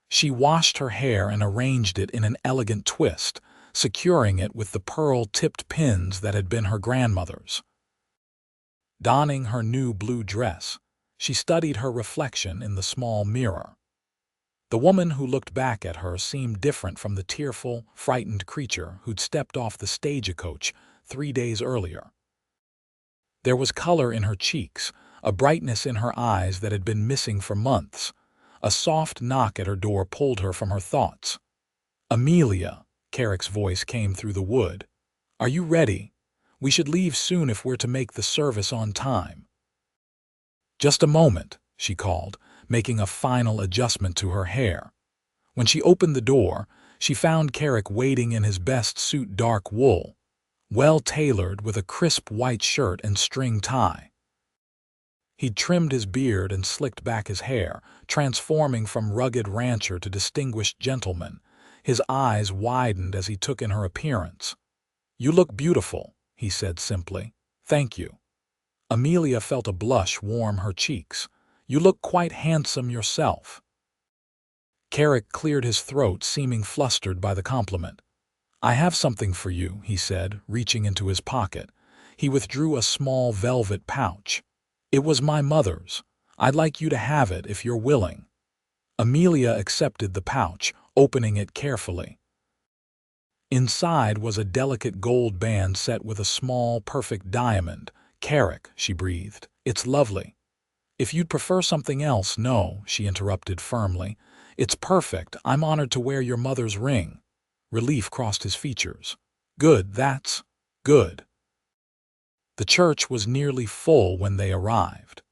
She washed her hair and arranged it in an elegant twist, securing it with the pearl-tipped pins that had been her grandmother's. Donning her new blue dress, she studied her reflection in the small mirror. The woman who looked back at her seemed different from the tearful, frightened creature who'd stepped off the stagecoach 3 days earlier. There was color in her cheeks, a brightness in her eyes that had been missing for months. A soft knock at her door pulled her from her thoughts. Amelia, Kerrick's voice came through the wood. Are you ready? We should leave soon if we're to make the service on time. Just a moment, she called, making a final adjustment to her hair. When she opened the door, she found Kerrick waiting in his best suit, dark wool, well-tailored with a crisp white shirt and string tie. He'd trimmed his beard and slicked back his hair, transforming from rugged rancher to distinguished gentleman. His eyes widened as he took in her appearance. You look beautiful, he said simply. Thank you. Amelia felt a blush warm her cheeks. You look quite handsome yourself. Kerrick cleared his throat, seeming flustered by the compliment. I have something for you, he said, reaching into his pocket. He withdrew a small velvet pouch. It was my mother's. I'd like you to have it if you're willing. Amelia accepted the pouch, opening it carefully. Inside was a delicate gold band set with a small, perfect diamond. Kerrick, she breathed. It's lovely. If you'd prefer something else, no, she interrupted firmly. It's perfect. I'm honored to wear your mother's ring. Relief crossed his features. Good, that's good. The church was nearly full when they arrived.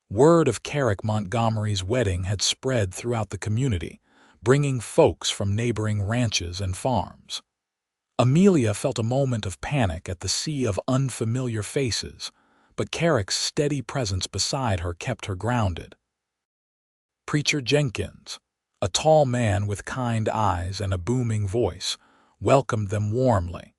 Word of Kerrick Montgomery's wedding had spread throughout the community, bringing folks from neighboring ranches and farms. Amelia felt a moment of panic at the sea of unfamiliar faces, but Kerrick's steady presence beside her kept her grounded. Preacher Jenkins, a tall man with kind eyes and a booming voice, welcomed them warmly.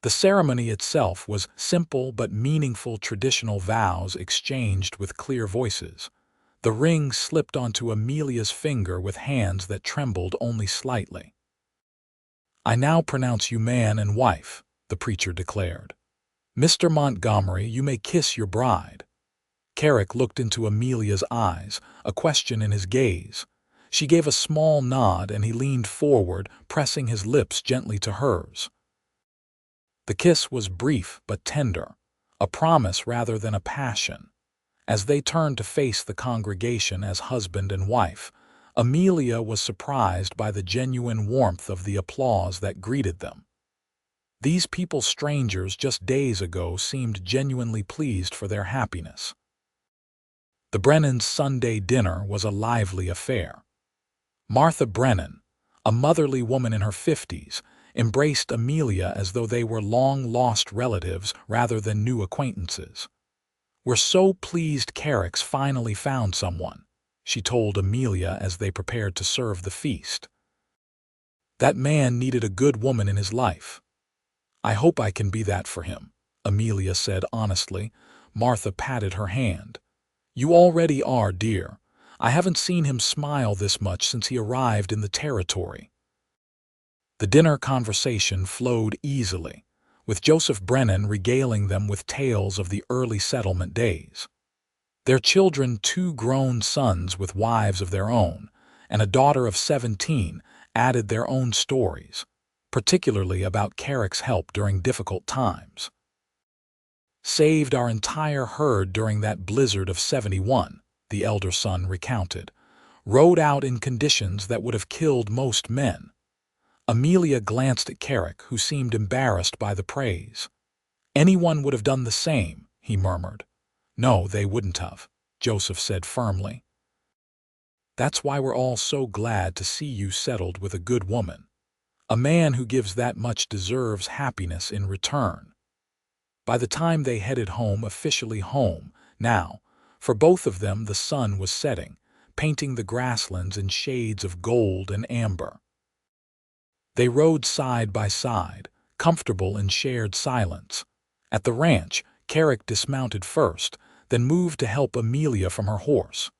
The ceremony itself was simple but meaningful, traditional vows exchanged with clear voices. The ring slipped onto Amelia's finger with hands that trembled only slightly. I now pronounce you man and wife, the preacher declared. Mr. Montgomery, you may kiss your bride. Kerrick looked into Amelia's eyes, a question in his gaze. She gave a small nod and he leaned forward, pressing his lips gently to hers. The kiss was brief but tender, a promise rather than a passion. As they turned to face the congregation as husband and wife, Amelia was surprised by the genuine warmth of the applause that greeted them. These people, strangers just days ago, seemed genuinely pleased for their happiness. The Brennans' Sunday dinner was a lively affair. Martha Brennan, a motherly woman in her 50s, embraced Amelia as though they were long-lost relatives rather than new acquaintances. We're so pleased Kerrick's finally found someone, she told Amelia as they prepared to serve the feast. That man needed a good woman in his life. I hope I can be that for him, Amelia said honestly. Martha patted her hand. You already are, dear. I haven't seen him smile this much since he arrived in the territory. The dinner conversation flowed easily, with Joseph Brennan regaling them with tales of the early settlement days. Their children, 2 grown sons with wives of their own, and a daughter of 17, added their own stories, particularly about Kerrick's help during difficult times. Saved our entire herd during that blizzard of '71, the elder son recounted. Rode out in conditions that would have killed most men. Amelia glanced at Kerrick, who seemed embarrassed by the praise. Anyone would have done the same, he murmured. No, they wouldn't have, Joseph said firmly. That's why we're all so glad to see you settled with a good woman. A man who gives that much deserves happiness in return. By the time they headed home, officially home, now, for both of them the sun was setting, painting the grasslands in shades of gold and amber. They rode side by side, comfortable in shared silence. At the ranch, Kerrick dismounted first, then moved to help Amelia from her horse.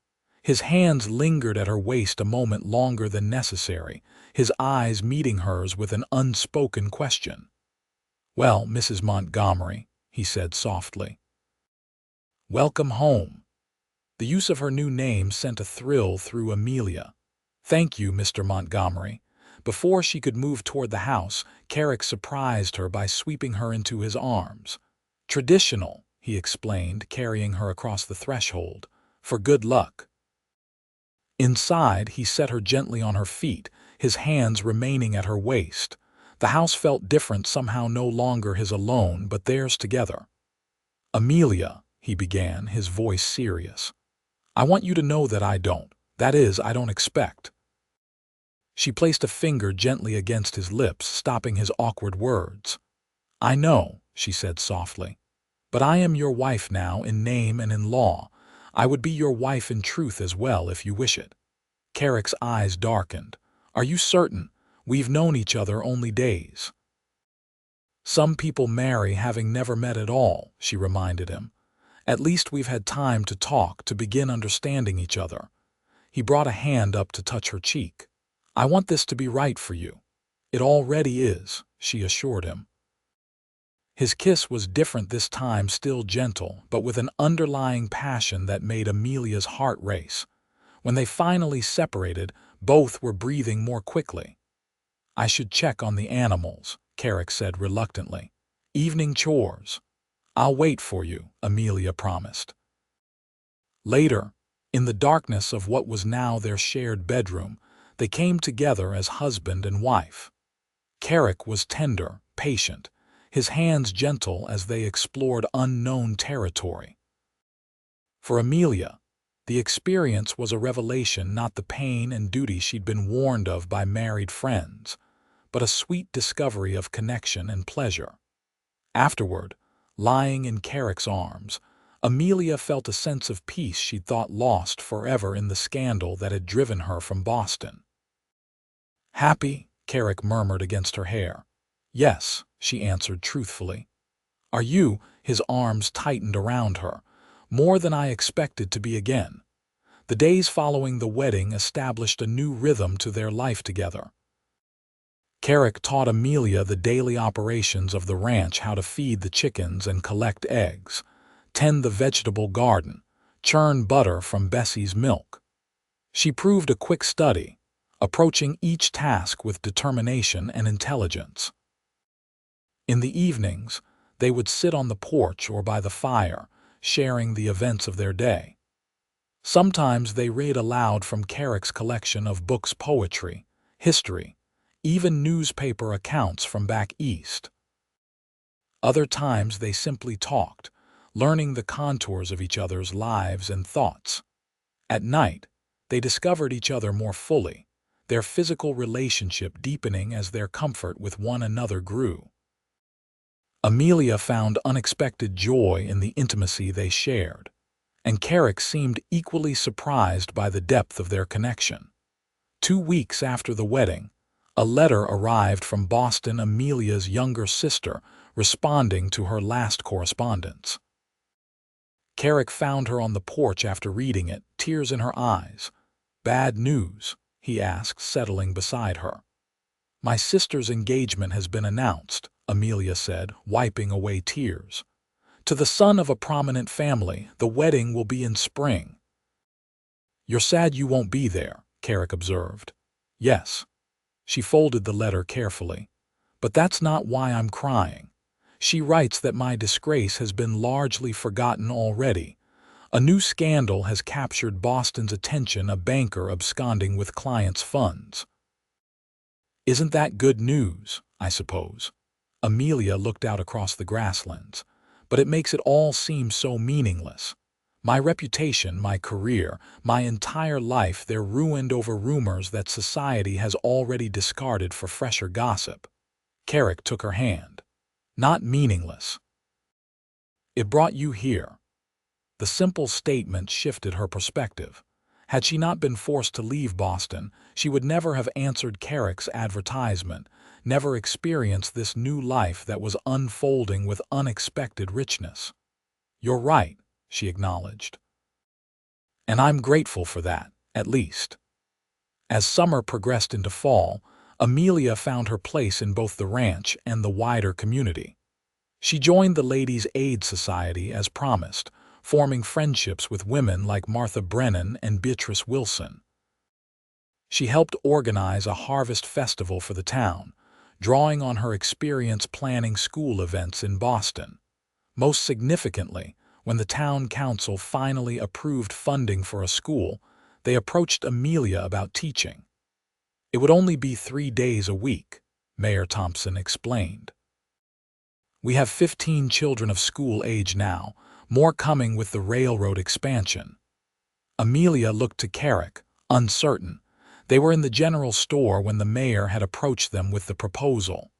His hands lingered at her waist a moment longer than necessary, his eyes meeting hers with an unspoken question. Well, Mrs. Montgomery, he said softly. Welcome home. The use of her new name sent a thrill through Amelia. Thank you, Mr. Montgomery. Before she could move toward the house, Kerrick surprised her by sweeping her into his arms. Traditional, he explained, carrying her across the threshold. For good luck. Inside, he set her gently on her feet, his hands remaining at her waist. The house felt different, somehow no longer his alone, but theirs together. Amelia, he began, his voice serious. I want you to know that I don't expect. She placed a finger gently against his lips, stopping his awkward words. I know, she said softly. But I am your wife now in name and in law. I would be your wife in truth as well if you wish it. Kerrick's eyes darkened. Are you certain? We've known each other only days. Some people marry having never met at all, she reminded him. At least we've had time to talk, to begin understanding each other. He brought a hand up to touch her cheek. I want this to be right for you. It already is, she assured him. His kiss was different this time, still gentle, but with an underlying passion that made Amelia's heart race. When they finally separated, both were breathing more quickly. I should check on the animals, Kerrick said reluctantly. Evening chores. I'll wait for you, Amelia promised. Later, in the darkness of what was now their shared bedroom, they came together as husband and wife. Kerrick was tender, patient, his hands gentle as they explored unknown territory. For Amelia, the experience was a revelation, not the pain and duty she'd been warned of by married friends, but a sweet discovery of connection and pleasure. Afterward, lying in Kerrick's arms, Amelia felt a sense of peace she'd thought lost forever in the scandal that had driven her from Boston. Happy? Kerrick murmured against her hair. Yes, she answered truthfully. Are you? His arms tightened around her. More than I expected to be again. The days following the wedding established a new rhythm to their life together. Kerrick taught Amelia the daily operations of the ranch, how to feed the chickens and collect eggs, tend the vegetable garden, churn butter from Bessie's milk. She proved a quick study, approaching each task with determination and intelligence. In the evenings, they would sit on the porch or by the fire, sharing the events of their day. Sometimes they read aloud from Kerrick's collection of books, poetry, history, even newspaper accounts from back east. Other times they simply talked, learning the contours of each other's lives and thoughts. At night, they discovered each other more fully, their physical relationship deepening as their comfort with one another grew. Amelia found unexpected joy in the intimacy they shared, and Kerrick seemed equally surprised by the depth of their connection. 2 weeks after the wedding, A letter arrived from Boston, Amelia's younger sister, responding to her last correspondence. Kerrick found her on the porch after reading it, tears in her eyes. "Bad news?" he asked, settling beside her. "My sister's engagement has been announced," Amelia said, wiping away tears. "To the son of a prominent family. The wedding will be in spring." "You're sad you won't be there," Kerrick observed. "Yes." She folded the letter carefully. "But that's not why I'm crying. She writes that my disgrace has been largely forgotten already. A new scandal has captured Boston's attention, a banker absconding with clients' funds." "Isn't that good news, I suppose?" Amelia looked out across the grasslands. "But it makes it all seem so meaningless. My reputation, my career, my entire life, they're ruined over rumors that society has already discarded for fresher gossip." Kerrick took her hand. "Not meaningless. It brought you here." The simple statement shifted her perspective. Had she not been forced to leave Boston, she would never have answered Kerrick's advertisement, never experienced this new life that was unfolding with unexpected richness. "You're right," she acknowledged. "And I'm grateful for that, at least." As summer progressed into fall, Amelia found her place in both the ranch and the wider community. She joined the Ladies' Aid Society as promised, forming friendships with women like Martha Brennan and Beatrice Wilson. She helped organize a harvest festival for the town, drawing on her experience planning school events in Boston. Most significantly, when the town council finally approved funding for a school, they approached Amelia about teaching. "It would only be 3 days a week," Mayor Thompson explained. "We have 15 children of school age now, more coming with the railroad expansion." Amelia looked to Kerrick, uncertain. They were in the general store when the mayor had approached them with the proposal.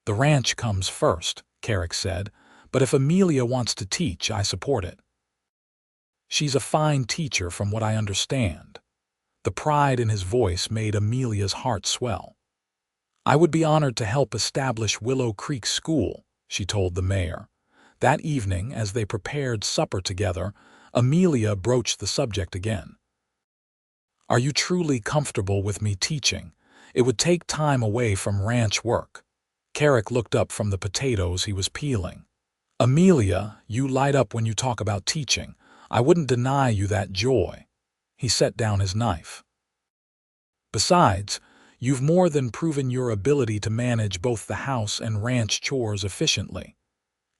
"The ranch comes first," Kerrick said, "but if Amelia wants to teach, I support it. She's a fine teacher from what I understand." The pride in his voice made Amelia's heart swell. "I would be honored to help establish Willow Creek School," she told the mayor. That evening, as they prepared supper together, Amelia broached the subject again. "Are you truly comfortable with me teaching? It would take time away from ranch work." Kerrick looked up from the potatoes he was peeling. "Amelia, you light up when you talk about teaching. I wouldn't deny you that joy." He set down his knife. "Besides, you've more than proven your ability to manage both the house and ranch chores efficiently.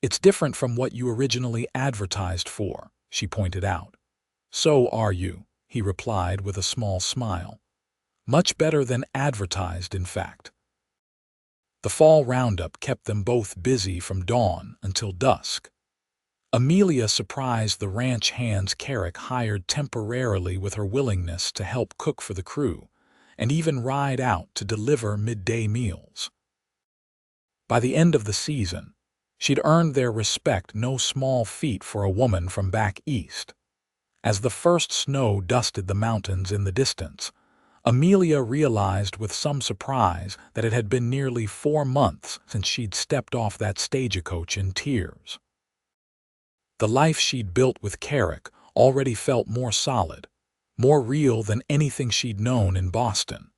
It's different from what you originally advertised for," she pointed out. "So are you," he replied with a small smile. "Much better than advertised, in fact." The fall roundup kept them both busy from dawn until dusk. Amelia surprised the ranch hands Kerrick hired temporarily with her willingness to help cook for the crew, and even ride out to deliver midday meals. By the end of the season, she'd earned their respect, no small feat for a woman from back east. As the first snow dusted the mountains in the distance, Amelia realized with some surprise that it had been nearly 4 months since she'd stepped off that stagecoach in tears. The life she'd built with Kerrick already felt more solid, more real than anything she'd known in Boston.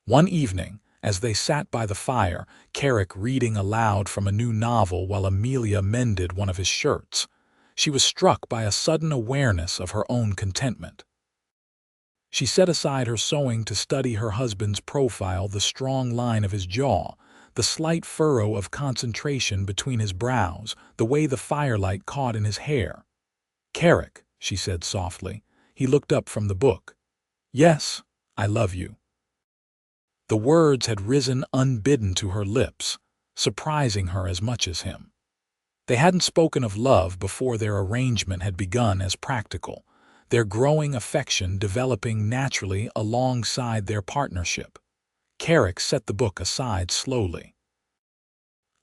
One evening, as they sat by the fire, Kerrick reading aloud from a new novel while Amelia mended one of his shirts, she was struck by a sudden awareness of her own contentment. She set aside her sewing to study her husband's profile, the strong line of his jaw, the slight furrow of concentration between his brows, the way the firelight caught in his hair. "Kerrick," she said softly. He looked up from the book. "Yes, I love you." The words had risen unbidden to her lips, surprising her as much as him. They hadn't spoken of love before their arrangement had begun as practical, their growing affection developing naturally alongside their partnership. Kerrick set the book aside slowly.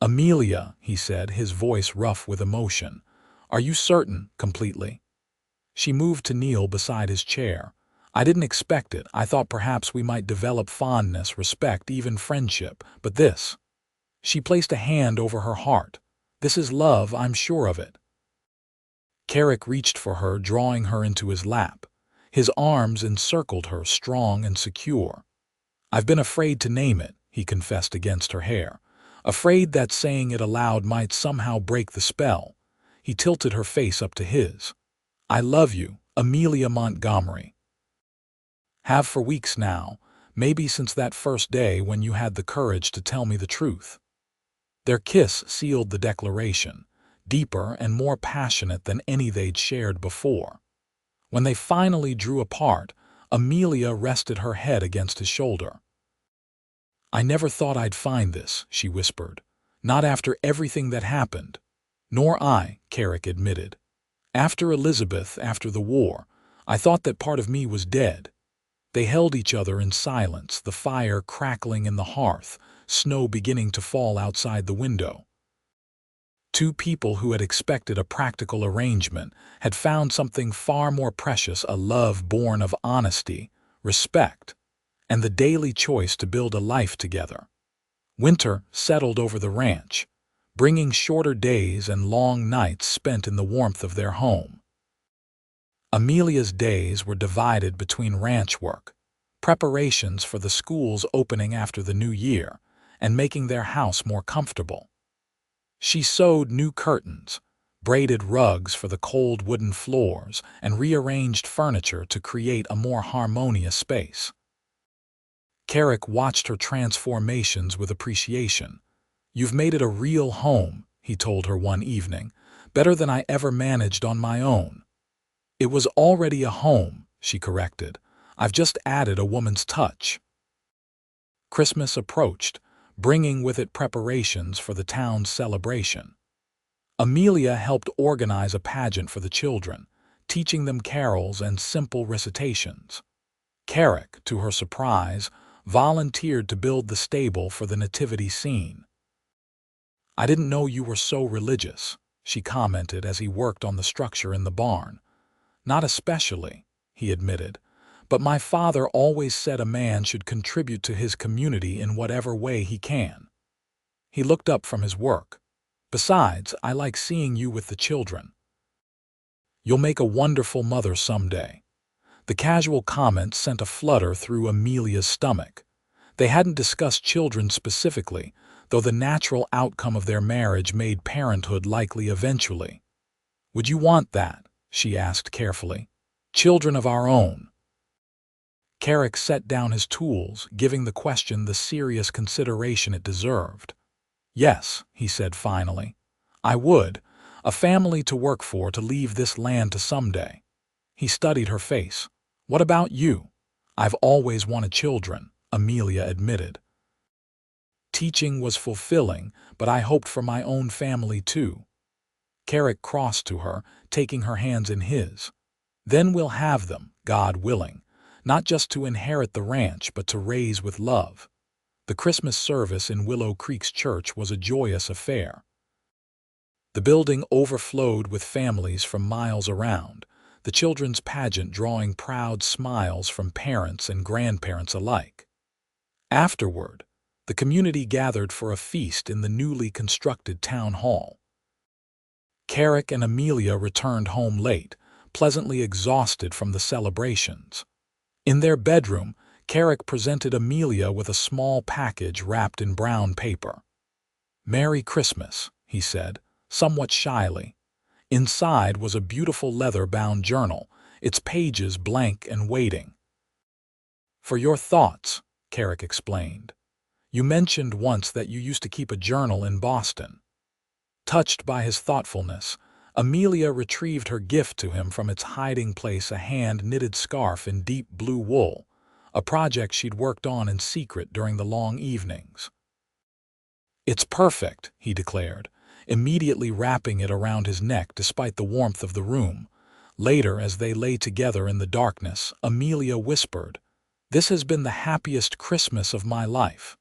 "Amelia," he said, his voice rough with emotion, "are you certain, completely?" She moved to kneel beside his chair. I didn't expect it. I thought perhaps we might develop fondness, respect, even friendship. But this. She placed a hand over her heart. This is love, I'm sure of it. Kerrick reached for her, drawing her into his lap. His arms encircled her, strong and secure. I've been afraid to name it, he confessed against her hair. Afraid that saying it aloud might somehow break the spell. He tilted her face up to his. I love you, Amelia Montgomery. Have for weeks now, maybe since that first day when you had the courage to tell me the truth. Their kiss sealed the declaration, deeper and more passionate than any they'd shared before. When they finally drew apart, Amelia rested her head against his shoulder. I never thought I'd find this, she whispered. Not after everything that happened. Nor I, Kerrick admitted. After Elizabeth, after the war, I thought that part of me was dead. They held each other in silence, the fire crackling in the hearth, snow beginning to fall outside the window. Two people who had expected a practical arrangement had found something far more precious, a love born of honesty, respect, and the daily choice to build a life together. Winter settled over the ranch, bringing shorter days and long nights spent in the warmth of their home. Amelia's days were divided between ranch work, preparations for the schools opening after the new year, and making their house more comfortable. She sewed new curtains, braided rugs for the cold wooden floors, and rearranged furniture to create a more harmonious space. Kerrick watched her transformations with appreciation. You've made it a real home, he told her one evening, better than I ever managed on my own. It was already a home, she corrected. I've just added a woman's touch. Christmas approached, bringing with it preparations for the town's celebration. Amelia helped organize a pageant for the children, teaching them carols and simple recitations. Kerrick, to her surprise, volunteered to build the stable for the nativity scene. I didn't know you were so religious, she commented as he worked on the structure in the barn. Not especially, he admitted, but my father always said a man should contribute to his community in whatever way he can. He looked up from his work. Besides, I like seeing you with the children. You'll make a wonderful mother someday. The casual comment sent a flutter through Amelia's stomach. They hadn't discussed children specifically, though the natural outcome of their marriage made parenthood likely eventually. Would you want that? She asked carefully. Children of our own. Kerrick set down his tools, giving the question the serious consideration it deserved. Yes, he said finally. I would. A family to work for, to leave this land to someday. He studied her face. What about you? I've always wanted children, Amelia admitted. Teaching was fulfilling, but I hoped for my own family too. Kerrick crossed to her, taking her hands in his. Then we'll have them, God willing, not just to inherit the ranch, but to raise with love. The Christmas service in Willow Creek's church was a joyous affair. The building overflowed with families from miles around, the children's pageant drawing proud smiles from parents and grandparents alike. Afterward, the community gathered for a feast in the newly constructed town hall. Kerrick and Amelia returned home late, pleasantly exhausted from the celebrations. In their bedroom, Kerrick presented Amelia with a small package wrapped in brown paper. "Merry Christmas," he said, somewhat shyly. Inside was a beautiful leather-bound journal, its pages blank and waiting. "For your thoughts," Kerrick explained. "You mentioned once that you used to keep a journal in Boston." Touched by his thoughtfulness, Amelia retrieved her gift to him from its hiding place, a hand-knitted scarf in deep blue wool, a project she'd worked on in secret during the long evenings. "It's perfect," he declared, immediately wrapping it around his neck despite the warmth of the room. Later, as they lay together in the darkness, Amelia whispered, "This has been the happiest Christmas of my life."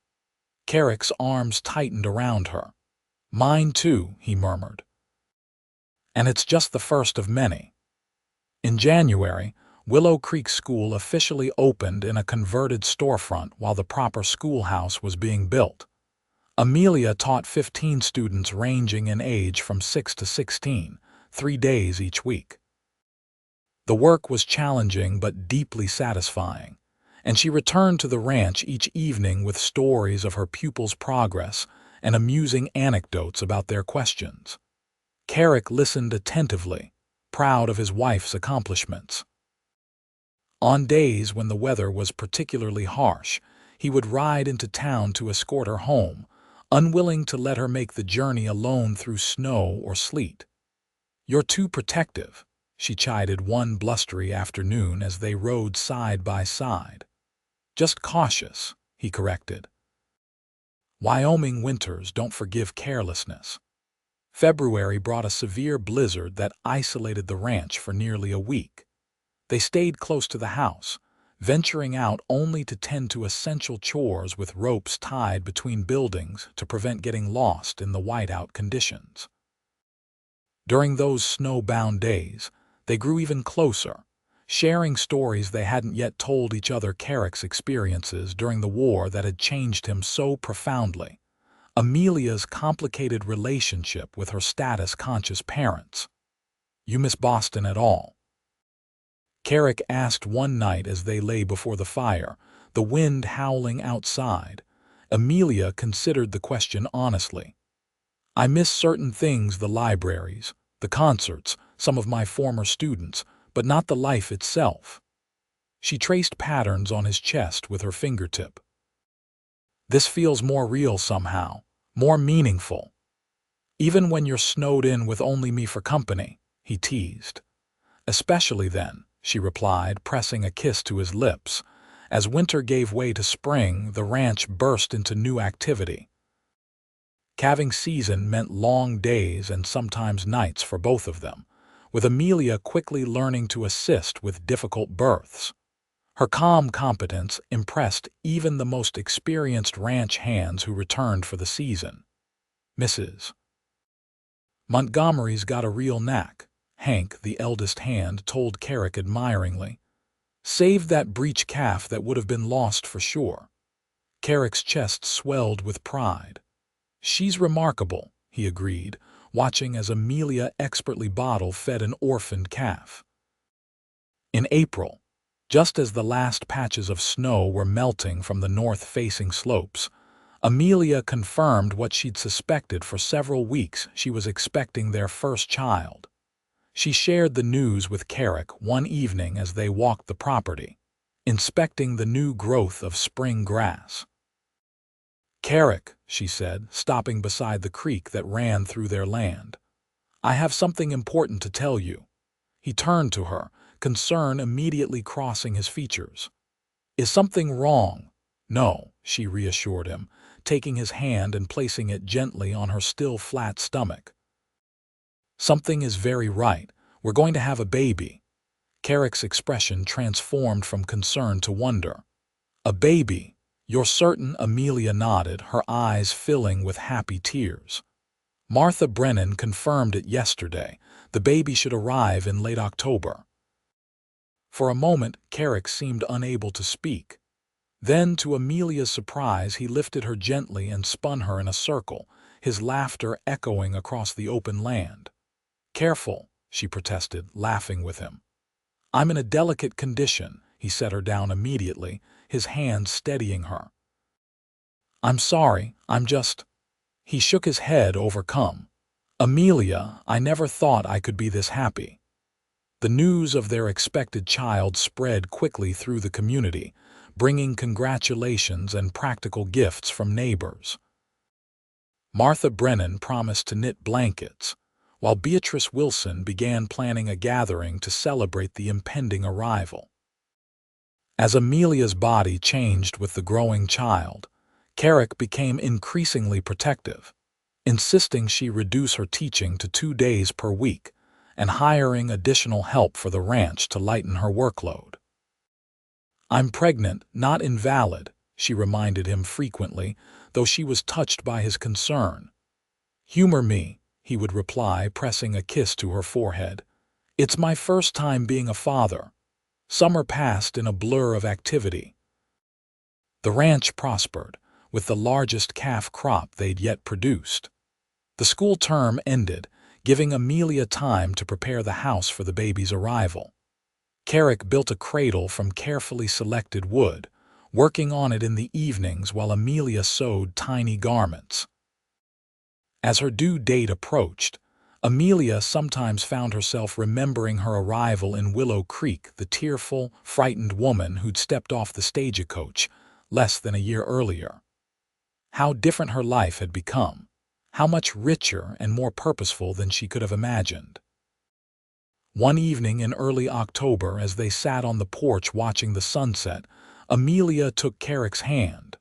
Kerrick's arms tightened around her. "Mine too," he murmured. "And it's just the first of many." In January, Willow Creek School officially opened in a converted storefront while the proper schoolhouse was being built. Amelia taught 15 students ranging in age from 6 to 16, 3 days each week. The work was challenging but deeply satisfying, and she returned to the ranch each evening with stories of her pupils' progress and amusing anecdotes about their questions. Kerrick listened attentively, proud of his wife's accomplishments. On days when the weather was particularly harsh, he would ride into town to escort her home, unwilling to let her make the journey alone through snow or sleet. "You're too protective," she chided one blustery afternoon as they rode side by side. "Just cautious," he corrected. Wyoming winters don't forgive carelessness. February brought a severe blizzard that isolated the ranch for nearly a week. They stayed close to the house, venturing out only to tend to essential chores with ropes tied between buildings to prevent getting lost in the whiteout conditions. During those snow-bound days, they grew even closer, sharing stories they hadn't yet told each other. Kerrick's experiences during the war that had changed him so profoundly, Amelia's complicated relationship with her status-conscious parents. "You miss Boston at all?" Kerrick asked one night as they lay before the fire, the wind howling outside. Amelia considered the question honestly. "I miss certain things, the libraries, the concerts, some of my former students, but not the life itself." She traced patterns on his chest with her fingertip. "This feels more real somehow, more meaningful. Even when you're snowed in with only me for company," he teased. "Especially then," she replied, pressing a kiss to his lips. As winter gave way to spring, the ranch burst into new activity. Calving season meant long days and sometimes nights for both of them, with Amelia quickly learning to assist with difficult births. Her calm competence impressed even the most experienced ranch hands who returned for the season. "Mrs. Montgomery's got a real knack," Hank, the eldest hand, told Kerrick admiringly. "Saved that breech calf that would have been lost for sure." Kerrick's chest swelled with pride. "She's remarkable," he agreed, watching as Amelia expertly bottle-fed an orphaned calf. In April, just as the last patches of snow were melting from the north-facing slopes, Amelia confirmed what she'd suspected for several weeks: she was expecting their first child. She shared the news with Kerrick one evening as they walked the property, inspecting the new growth of spring grass. "Kerrick," she said, stopping beside the creek that ran through their land, "I have something important to tell you." He turned to her, concern immediately crossing his features. "Is something wrong?" "No," she reassured him, taking his hand and placing it gently on her still flat stomach. "Something is very right. We're going to have a baby." Kerrick's expression transformed from concern to wonder. "A baby? You're certain?" Amelia nodded, her eyes filling with happy tears. "Martha Brennan confirmed it yesterday. The baby should arrive in late October." For a moment, Kerrick seemed unable to speak. Then, to Amelia's surprise, he lifted her gently and spun her in a circle, his laughter echoing across the open land. "Careful," she protested, laughing with him. "I'm in a delicate condition." He set her down immediately, his hand steadying her. "I'm sorry, I'm just—" He shook his head, overcome. "Amelia, I never thought I could be this happy." The news of their expected child spread quickly through the community, bringing congratulations and practical gifts from neighbors. Martha Brennan promised to knit blankets, while Beatrice Wilson began planning a gathering to celebrate the impending arrival. As Amelia's body changed with the growing child, Kerrick became increasingly protective, insisting she reduce her teaching to 2 days per week and hiring additional help for the ranch to lighten her workload. "I'm pregnant, not invalid," she reminded him frequently, though she was touched by his concern. "Humor me," he would reply, pressing a kiss to her forehead. "It's my first time being a father. Summer passed in a blur of activity. The ranch prospered, with the largest calf crop they'd yet produced. The school term ended, giving Amelia time to prepare the house for the baby's arrival. Kerrick built a cradle from carefully selected wood, working on it in the evenings while Amelia sewed tiny garments. As her due date approached, Amelia sometimes found herself remembering her arrival in Willow Creek, the tearful, frightened woman who'd stepped off the stagecoach less than a year earlier. How different her life had become, how much richer and more purposeful than she could have imagined. One evening in early October, as they sat on the porch watching the sunset, Amelia took Kerrick's hand.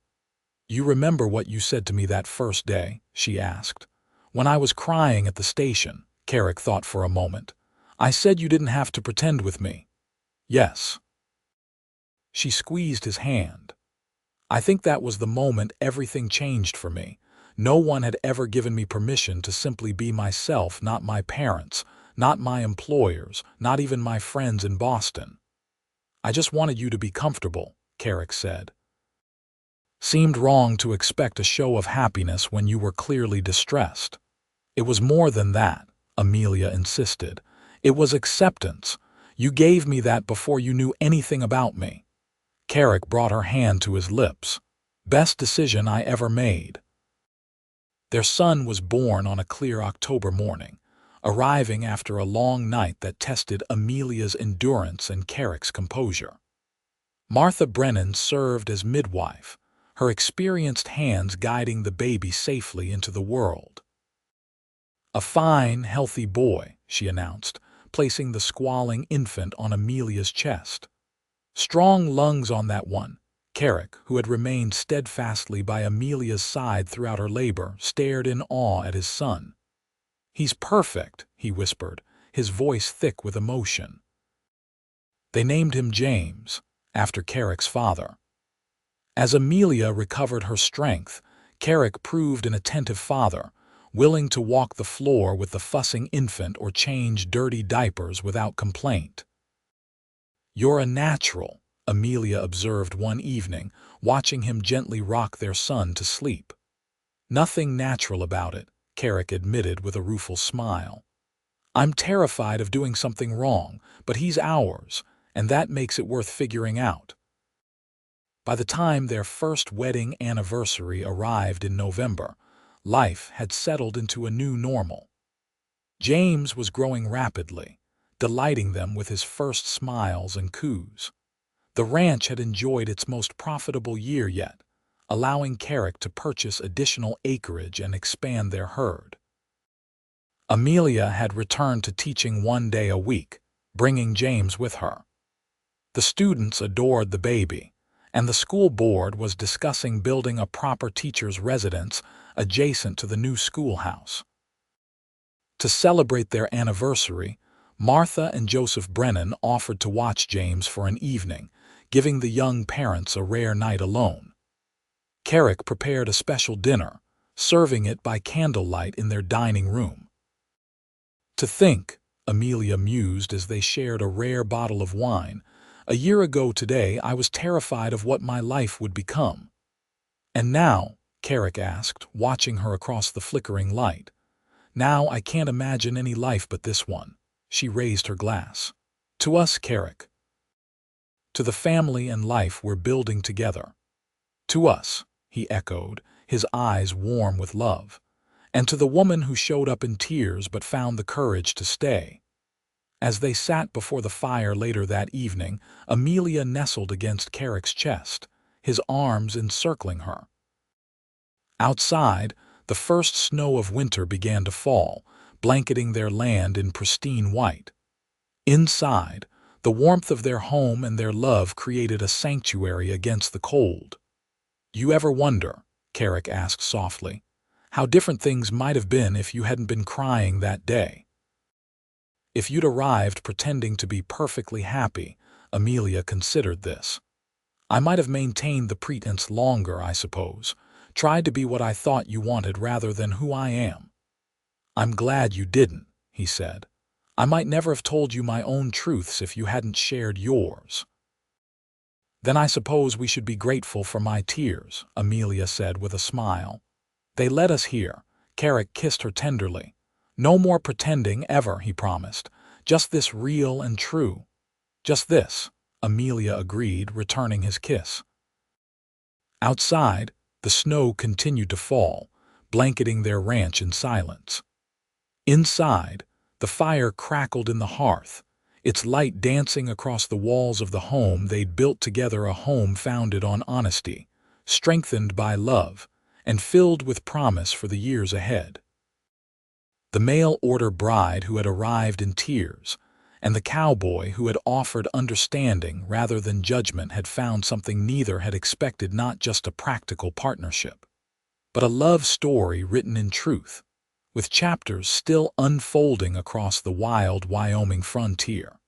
"You remember what you said to me that first day?" she asked. "When I was crying at the station," Kerrick thought for a moment. "I said you didn't have to pretend with me." "Yes." She squeezed his hand. "I think that was the moment everything changed for me. No one had ever given me permission to simply be myself, not my parents, not my employers, not even my friends in Boston." "I just wanted you to be comfortable," Kerrick said. "Seemed wrong to expect a show of happiness when you were clearly distressed." "It was more than that," Amelia insisted. "It was acceptance. You gave me that before you knew anything about me." Kerrick brought her hand to his lips. "Best decision I ever made." Their son was born on a clear October morning, arriving after a long night that tested Amelia's endurance and Kerrick's composure. Martha Brennan served as midwife, her experienced hands guiding the baby safely into the world. "A fine, healthy boy," she announced, placing the squalling infant on Amelia's chest. "Strong lungs on that one." Kerrick, who had remained steadfastly by Amelia's side throughout her labor, stared in awe at his son. "He's perfect," he whispered, his voice thick with emotion. They named him James, after Kerrick's father. As Amelia recovered her strength, Kerrick proved an attentive father, willing to walk the floor with the fussing infant or change dirty diapers without complaint. "You're a natural," Amelia observed one evening, watching him gently rock their son to sleep. "Nothing natural about it," Kerrick admitted with a rueful smile. "I'm terrified of doing something wrong, but he's ours, and that makes it worth figuring out." By the time their first wedding anniversary arrived in November, life had settled into a new normal. James was growing rapidly, delighting them with his first smiles and coos. The ranch had enjoyed its most profitable year yet, allowing Kerrick to purchase additional acreage and expand their herd. Amelia had returned to teaching 1 day a week, bringing James with her. The students adored the baby, and the school board was discussing building a proper teacher's residence adjacent to the new schoolhouse. To celebrate their anniversary, Martha and Joseph Brennan offered to watch James for an evening, giving the young parents a rare night alone. Kerrick prepared a special dinner, serving it by candlelight in their dining room. "To think," Amelia mused as they shared a rare bottle of wine, "a year ago today I was terrified of what my life would become." "And now?" Kerrick asked, watching her across the flickering light. "Now I can't imagine any life but this one." She raised her glass. "To us, Kerrick. To the family and life we're building together." "To us," he echoed, his eyes warm with love. "And to the woman who showed up in tears but found the courage to stay." As they sat before the fire later that evening, Amelia nestled against Kerrick's chest, his arms encircling her. Outside, the first snow of winter began to fall, blanketing their land in pristine white. Inside, the warmth of their home and their love created a sanctuary against the cold. "You ever wonder," Kerrick asked softly, "how different things might have been if you hadn't been crying that day? If you'd arrived pretending to be perfectly happy," Amelia considered this. "I might have maintained the pretense longer, I suppose, tried to be what I thought you wanted rather than who I am." "I'm glad you didn't," he said. I might never have told you my own truths if you hadn't shared yours." "Then I suppose we should be grateful for my tears," Amelia said with a smile. "They led us here." Kerrick kissed her tenderly. "No more pretending ever," he promised. "Just this real and true." "Just this," Amelia agreed, returning his kiss. Outside, the snow continued to fall, blanketing their ranch in silence. Inside, the fire crackled in the hearth, its light dancing across the walls of the home they'd built together, a home founded on honesty, strengthened by love, and filled with promise for the years ahead. The mail-order bride who had arrived in tears, and the cowboy who had offered understanding rather than judgment had found something neither had expected, not just a practical partnership, but a love story written in truth, with chapters still unfolding across the wild Wyoming frontier.